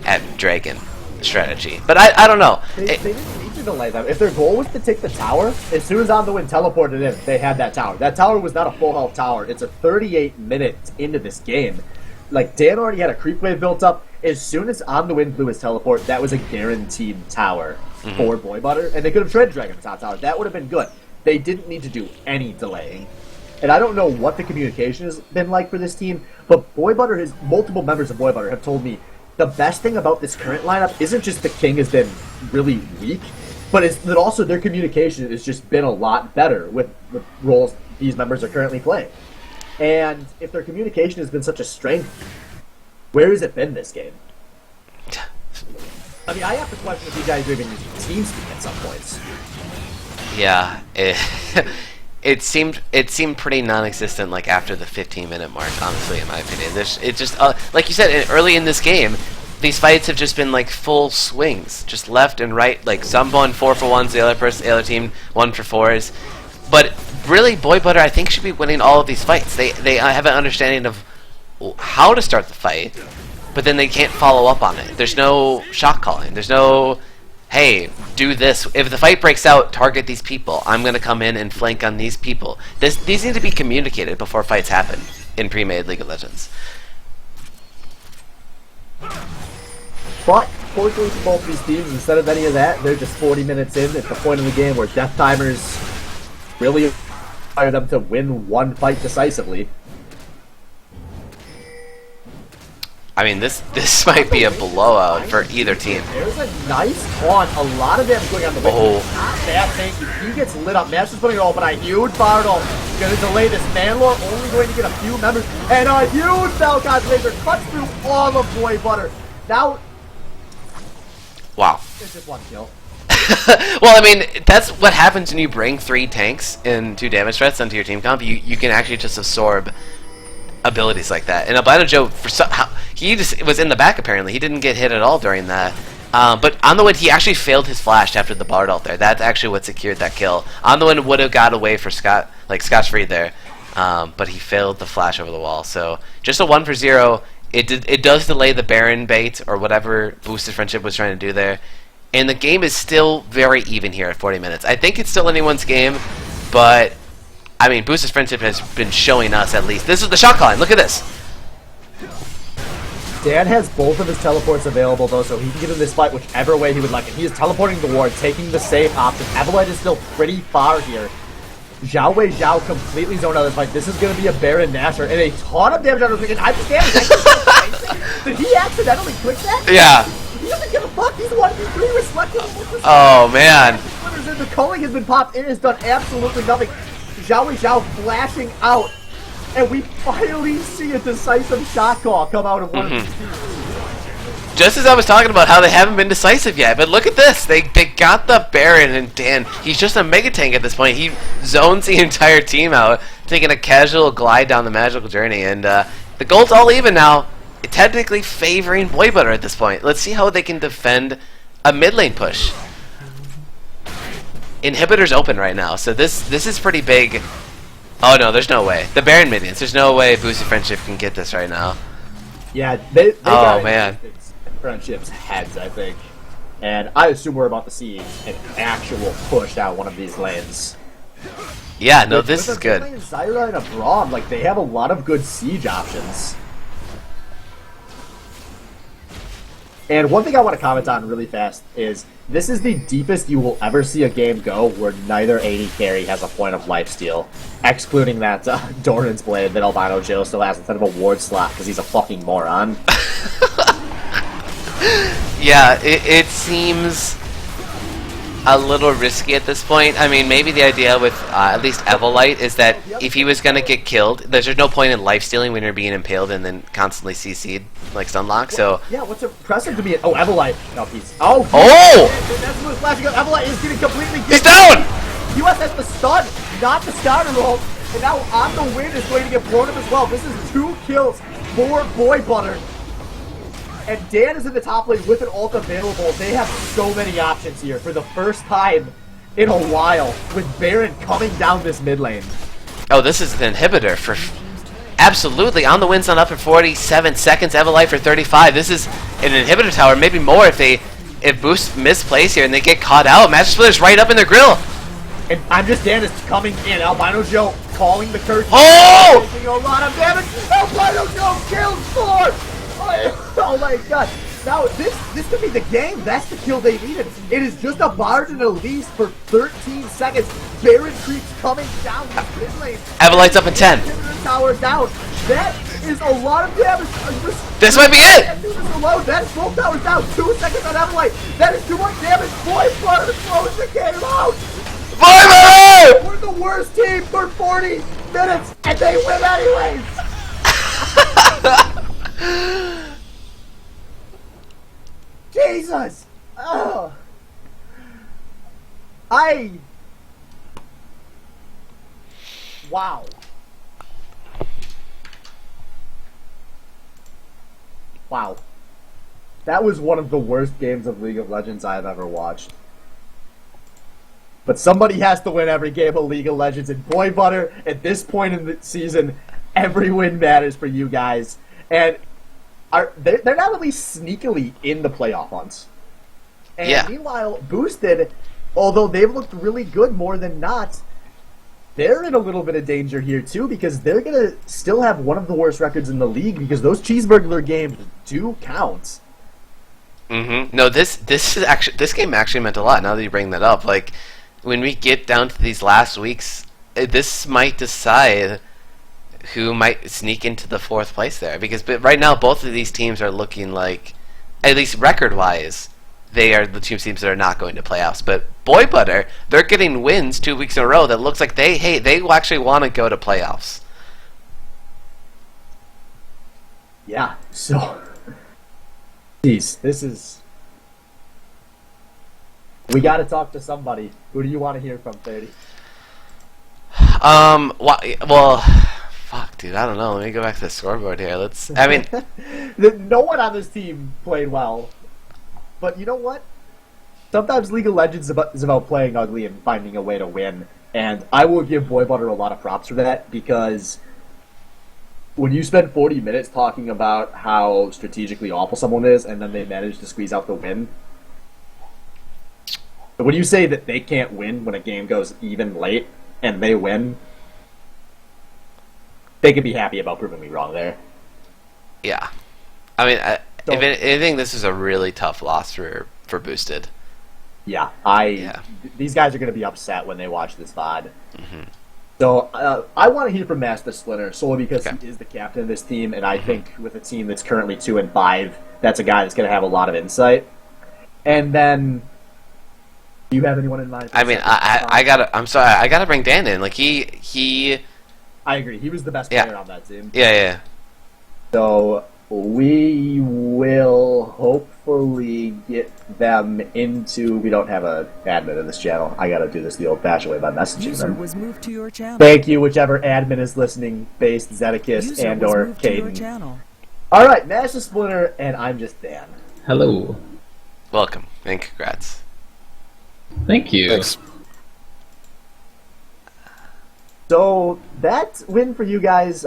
at Dragon strategy. But I don't know. They didn't need to delay them. If their goal was to take the tower, as soon as On the Wind teleported in, they had that tower. That tower was not a full health tower. It's a 38 minutes into this game. Like, Dan already had a creep wave built up. As soon as On the Wind blew his teleport, that was a guaranteed tower for Boy Butter. And they could have tried to drag him to top tower. That would have been good. They didn't need to do any delaying. And I don't know what the communication has been like for this team, but Boy Butter multiple members of Boy Butter have told me the best thing about this current lineup isn't just the King has been really weak, but it's that also their communication has just been a lot better with the roles these members are currently playing. And if their communication has been such a strength, where has it been this game? I mean, I have to question if you guys are even using TeamSpeak at some points. Yeah, it seemed pretty non-existent like after the 15-minute mark. Honestly, in my opinion, it just like you said early in this game, these fights have just been like full swings, just left and right. Like some going 4-for-1s, the other team 1-for-4s. But really, Boy Butter I think should be winning all of these fights. They have an understanding of how to start the fight, but then they can't follow up on it. There's no shot calling. There's no, hey, do this. If the fight breaks out, target these people. I'm going to come in and flank on these people. These need to be communicated before fights happen in pre-made League of Legends. But, fortunately for both these teams, instead of any of that, they're just 40 minutes in at the point in the game where death timers really require them to win one fight decisively. I mean, this might be a blowout for either team. There's a nice taunt. A lot of damage going on the way. Oh. Not bad, thank you. He gets lit up. Master's putting it all, but a huge Bardol. Gonna delay this. Manlore only going to get a few members. And a huge Falcon's laser cuts through all of Boy Butter. Now, Wow. it's just one kill. Well, I mean, that's what happens when you bring 3 tanks and 2 damage threats onto your team comp. You can actually just absorb abilities like that. And Albino Joe, he just was in the back apparently. He didn't get hit at all during that. But On the Wind, he actually failed his flash after the Bard ult there. That's actually what secured that kill. On the Wind would have got away for Scotch Free there, but he failed the flash over the wall. So just a 1-for-0. It does delay the Baron bait or whatever Boosted Friendship was trying to do there. And the game is still very even here at 40 minutes. I think it's still anyone's game, but I mean, Boosted Friendship has been showing us at least. This is the shot calling. Look at this. Dan has both of his teleports available, though, so he can get in this fight whichever way he would like. And he is teleporting the ward, taking the safe option. Evelyn is still pretty far here. Zhao Wei Zhao completely zoned out of this fight. This is going to be a Baron Nasher, and a ton of damage on his and I understand. Did he accidentally click that? Yeah. He doesn't give a fuck. He's 1v3 reflecting. Oh, man. The culling has been popped. It has done absolutely nothing. Zhao Wei Zhao flashing out. And we finally see a decisive shot call come out of one of these teams. Just as I was talking about how they haven't been decisive yet, but look at this. They got the Baron, and Dan, he's just a mega tank at this point. He zones the entire team out, taking a casual glide down the magical journey. And the gold's all even now, technically favoring Boy Butter at this point. Let's see how they can defend a mid lane push. Inhibitor's open right now, so this is pretty big Oh no, there's no way. The Baron minions. There's no way Boosted Friendship can get this right now. Yeah, they got man. Friendship's heads, I think. And I assume we're about to see an actual push down one of these lanes. Yeah, no, this is good. With Zyra and a Braum, like, they have a lot of good siege options. And one thing I want to comment on really fast is this is the deepest you will ever see a game go where neither AD carry has a point of lifesteal, excluding that Doran's Blade that Albino Joe still has instead of a ward slot because he's a fucking moron. Yeah, it seems a little risky at this point. I mean, maybe the idea with at least Evolite is that if he was going to get killed, there's no point in life stealing when you're being impaled and then constantly CC'd like Sunlock. So yeah, what's impressive to me? Oh, Evolite. No, he's oh. That's what's flashing up. Evolite is getting completely. He's down. US has the stun, not the starter roll, and now on the win is going to get blown up as well. This is 2 kills for Boy Butter. And Dan is in the top lane with an ult available. They have so many options here for the first time in a while with Baron coming down this mid lane. Oh, this is an inhibitor for... Absolutely. On the win's not up for 47 seconds. Evolite for 35. This is an inhibitor tower. Maybe more if Boost misplays here and they get caught out. Master Splitter's right up in their grill. And I'm just Dan is coming in. Albino Joe calling the curse. Oh! Taking a lot of damage. Albino Joe kills 4! Oh my god. Now, this could be the game. That's the kill they needed. It is just a Bard and Elise for 13 seconds. Baron creeps coming down the mid lane. Evolite's up in 10. Tower down. That is a lot of damage. This might be it. That is both towers down. 2 seconds on Evolite. That is too much damage. Boy Butter throws the game out. Boy Butter! We're the worst team for 40 minutes, and they win anyways. Jesus! Oh. Wow. Wow. That was one of the worst games of League of Legends I've ever watched. But somebody has to win every game of League of Legends, and Boy Butter, at this point in the season, every win matters for you guys. And they're now at least sneakily in the playoff hunts. And yeah. Meanwhile, Boosted, although they've looked really good more than not, they're in a little bit of danger here too because they're going to still have one of the worst records in the league because those Cheeseburglar games do count. Mm-hmm. No, this game actually meant a lot now that you bring that up. Like, when we get down to these last weeks, this might decide who might sneak into the 4th place there. But right now, both of these teams are looking like, at least record-wise, they are the 2 teams that are not going to playoffs. But Boy Butter, they're getting wins 2 weeks in a row that looks like they actually want to go to playoffs. Yeah, so... Jeez, this is... We gotta talk to somebody. Who do you want to hear from, 30? Well... Fuck, dude, I don't know. Let me go back to the scoreboard here. No one on this team played well. But you know what? Sometimes League of Legends is about playing ugly and finding a way to win. And I will give Boy Butter a lot of props for that, because when you spend 40 minutes talking about how strategically awful someone is, and then they manage to squeeze out the win, when you say that they can't win when a game goes even late, and they win, they can be happy about proving me wrong there. Yeah. I mean, if anything, this is a really tough loss for Boosted. Yeah, these guys are going to be upset when they watch this VOD. Mm-hmm. So I want to hear from Master Splinter solely because he is the captain of this team, and I think with a team that's currently 2-5, that's a guy that's going to have a lot of insight. And then, do you have anyone in mind? I mean, I'm sorry, I gotta bring Dan in. Like he. I agree. He was the best player on that team. Yeah. So we will hopefully get them into... We don't have an admin in this channel. I gotta do this the old-fashioned way by messaging them. Was moved to your channel. Thank you, whichever admin is listening, based Zedekiss and or Caden. Alright, Master Splinter, and I'm just Dan. Hello. Welcome, and congrats. Thank you. Thanks. So that win for you guys,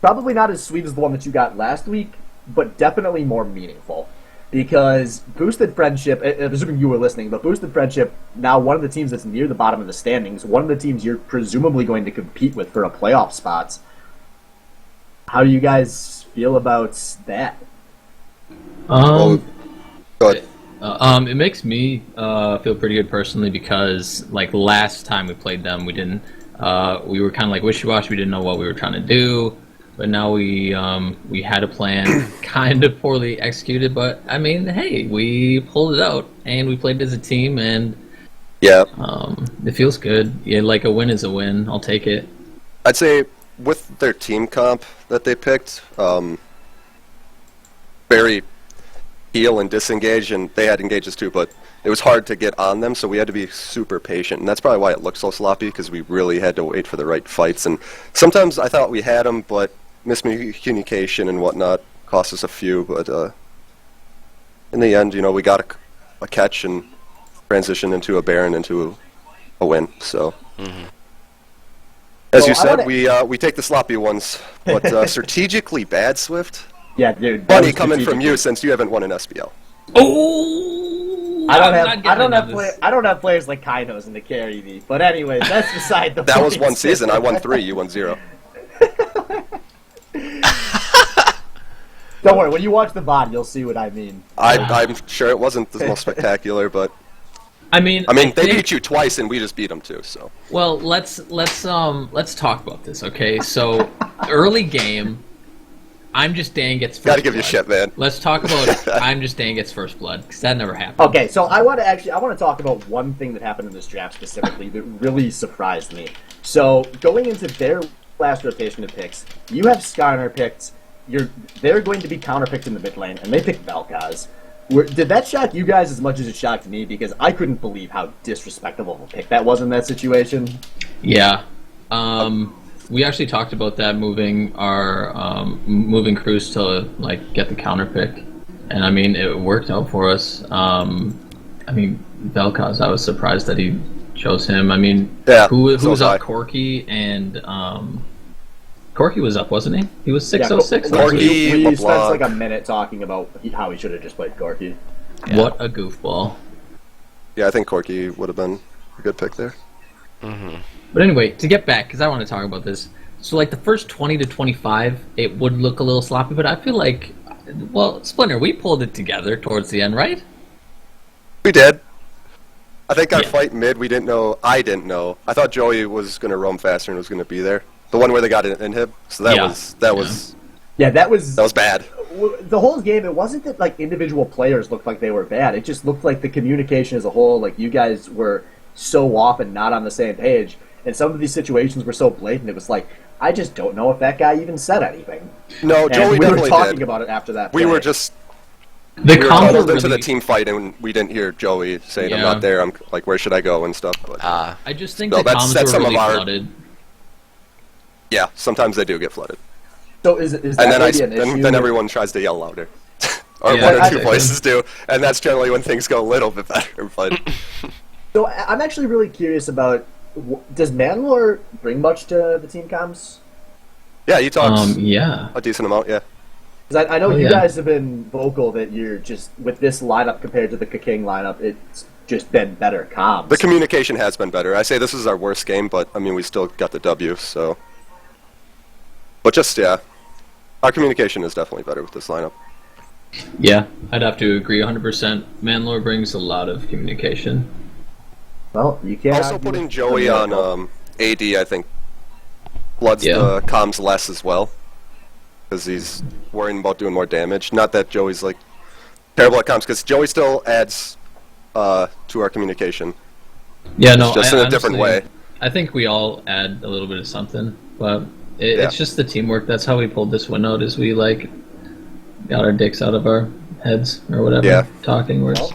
probably not as sweet as the one that you got last week, but definitely more meaningful. Because Boosted Friendship, assuming you were listening, but Boosted Friendship, now one of the teams that's near the bottom of the standings, one of the teams you're presumably going to compete with for a playoff spot. How do you guys feel about that? Well, go ahead. It makes me feel pretty good personally because, like, last time we played them, we didn't. We were kind of like wishy-washy. We didn't know what we were trying to do, but now we had a plan, kind of poorly executed. But I mean, hey, we pulled it out and we played as a team, and Yeah, it feels good. Yeah, like a win is a win. I'll take it. I'd say with their team comp that they picked, very heal and disengage, and they had engages too, but it was hard to get on them, so we had to be super patient, and that's probably why it looked so sloppy, because we really had to wait for the right fights, and sometimes I thought we had them, but miscommunication and whatnot cost us a few, but in the end, we got a catch and transitioned into a Baron into a win, so... As Well, you I said, wanna- we take the sloppy ones, but strategically bad, Swift? Yeah, dude. that Funny was coming from strategic. you since you haven't won an SBL. Oh, I don't I'm have not I getting don't have into this. I don't have players like Kainos to carry me. But anyway, that's beside the That point. was one season. I won 3, you won 0. Don't worry, when you watch the VOD, you'll see what I mean. I'm sure it wasn't the most spectacular, but I mean, they think- beat you twice and we just beat them too. So Well, let's talk about this, okay? So, early game, I'm Just Dan gets first gotta give you blood. shit, man. Let's talk about I'm Just Dan gets first blood, because that never happened. Okay, so I want to talk about one thing that happened in this draft specifically that really surprised me. So going into their last rotation of picks, you have Skarner picked. They're going to be counterpicked in the mid lane, and they picked Vel'Koz. Did that shock you guys as much as it shocked me? Because I couldn't believe how disrespectful of a pick that was in that situation. Yeah. We actually talked about that, moving Cruz to like get the counter pick, and I mean it worked out for us. I mean Vel'Koz, I was surprised that he chose him. I mean, Yeah, who so was was I. up? Corky and Corky was up, wasn't he? He was 606. Corky- We spent LeBlanc. like a minute talking about how he should have just played Gorky. Yeah. What a goofball. yeah, I think Corky would have been a good pick there. But anyway, to get back, because I want to talk about this. So, like, the first 20 to 25, it would look a little sloppy, but I feel like, well, Splinter, we pulled it together towards the end, right? We did. I think our Yeah. fight mid, we didn't know. I didn't know. I thought Joey was going to roam faster and was going to be there. The one where they got an inhib. So that Yeah. was Yeah, that was bad. the whole game. It wasn't that like individual players looked like they were bad. It just looked like the communication as a whole, like you guys were so off and not on the same page. And some of these situations were so blatant. It was like, I just don't know if that guy even said anything. No, And Joey we were definitely talking did. about it after that. We play. were just The we were combo huddled into the really, team fight, and we didn't hear Joey saying, "I'm Yeah. not there." I'm like, "Where should I go?" and stuff. But, I just think No, the that's comms were some of really our- flooded. yeah, sometimes they do get flooded, So is that and then maybe an issue? then everyone tries to yell louder, or Yeah, one or two exactly. voices do, and that's generally when things go a little bit better. But So I'm actually really curious about, does Manlore bring much to the team comms? yeah, he talks Yeah. a decent amount. Yeah, Because I know Oh, you yeah. guys have been vocal that you're just, with this lineup compared to the King lineup, it's just been better comms. the communication has been better. I say this is our worst game, but I mean we still got the W. So, but just yeah, our communication is definitely better with this lineup. Yeah, I'd have to agree 100%. Manlore brings a lot of communication. Well, you can't Also, argue putting with Joey the on miracle. AD, I think, floods Yeah. the comms less as well, because he's worrying about doing more damage. Not that Joey's like terrible at comms, because Joey still adds to our communication. Yeah, no, It's just in a different way. I think we all add a little bit of something, but Yeah. it's just the teamwork. That's how we pulled this one out. Is we like got our dicks out of our heads or whatever. Yeah. Talking words. Well,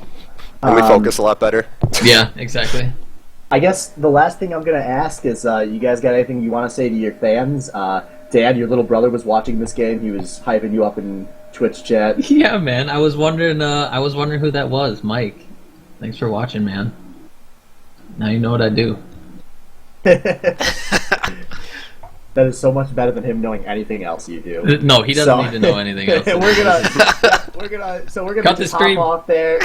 And we focus a lot better. Yeah, exactly. I guess the last thing I'm going to ask is, you guys got anything you want to say to your fans? Dan, your little brother was watching this game. He was hyping you up in Twitch chat. Yeah, man. I was wondering who that was. Mike. Thanks for watching, man. Now you know what I do. That is so much better than him knowing anything else you do. No, he doesn't need to know anything else. we're gonna Cut the just stream. hop off there.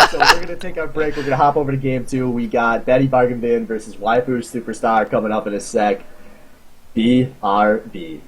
So we're gonna take our break. We're gonna hop over to game 2. We got Betty Bargain Bin versus Waifu Superstar coming up in a sec. BRB.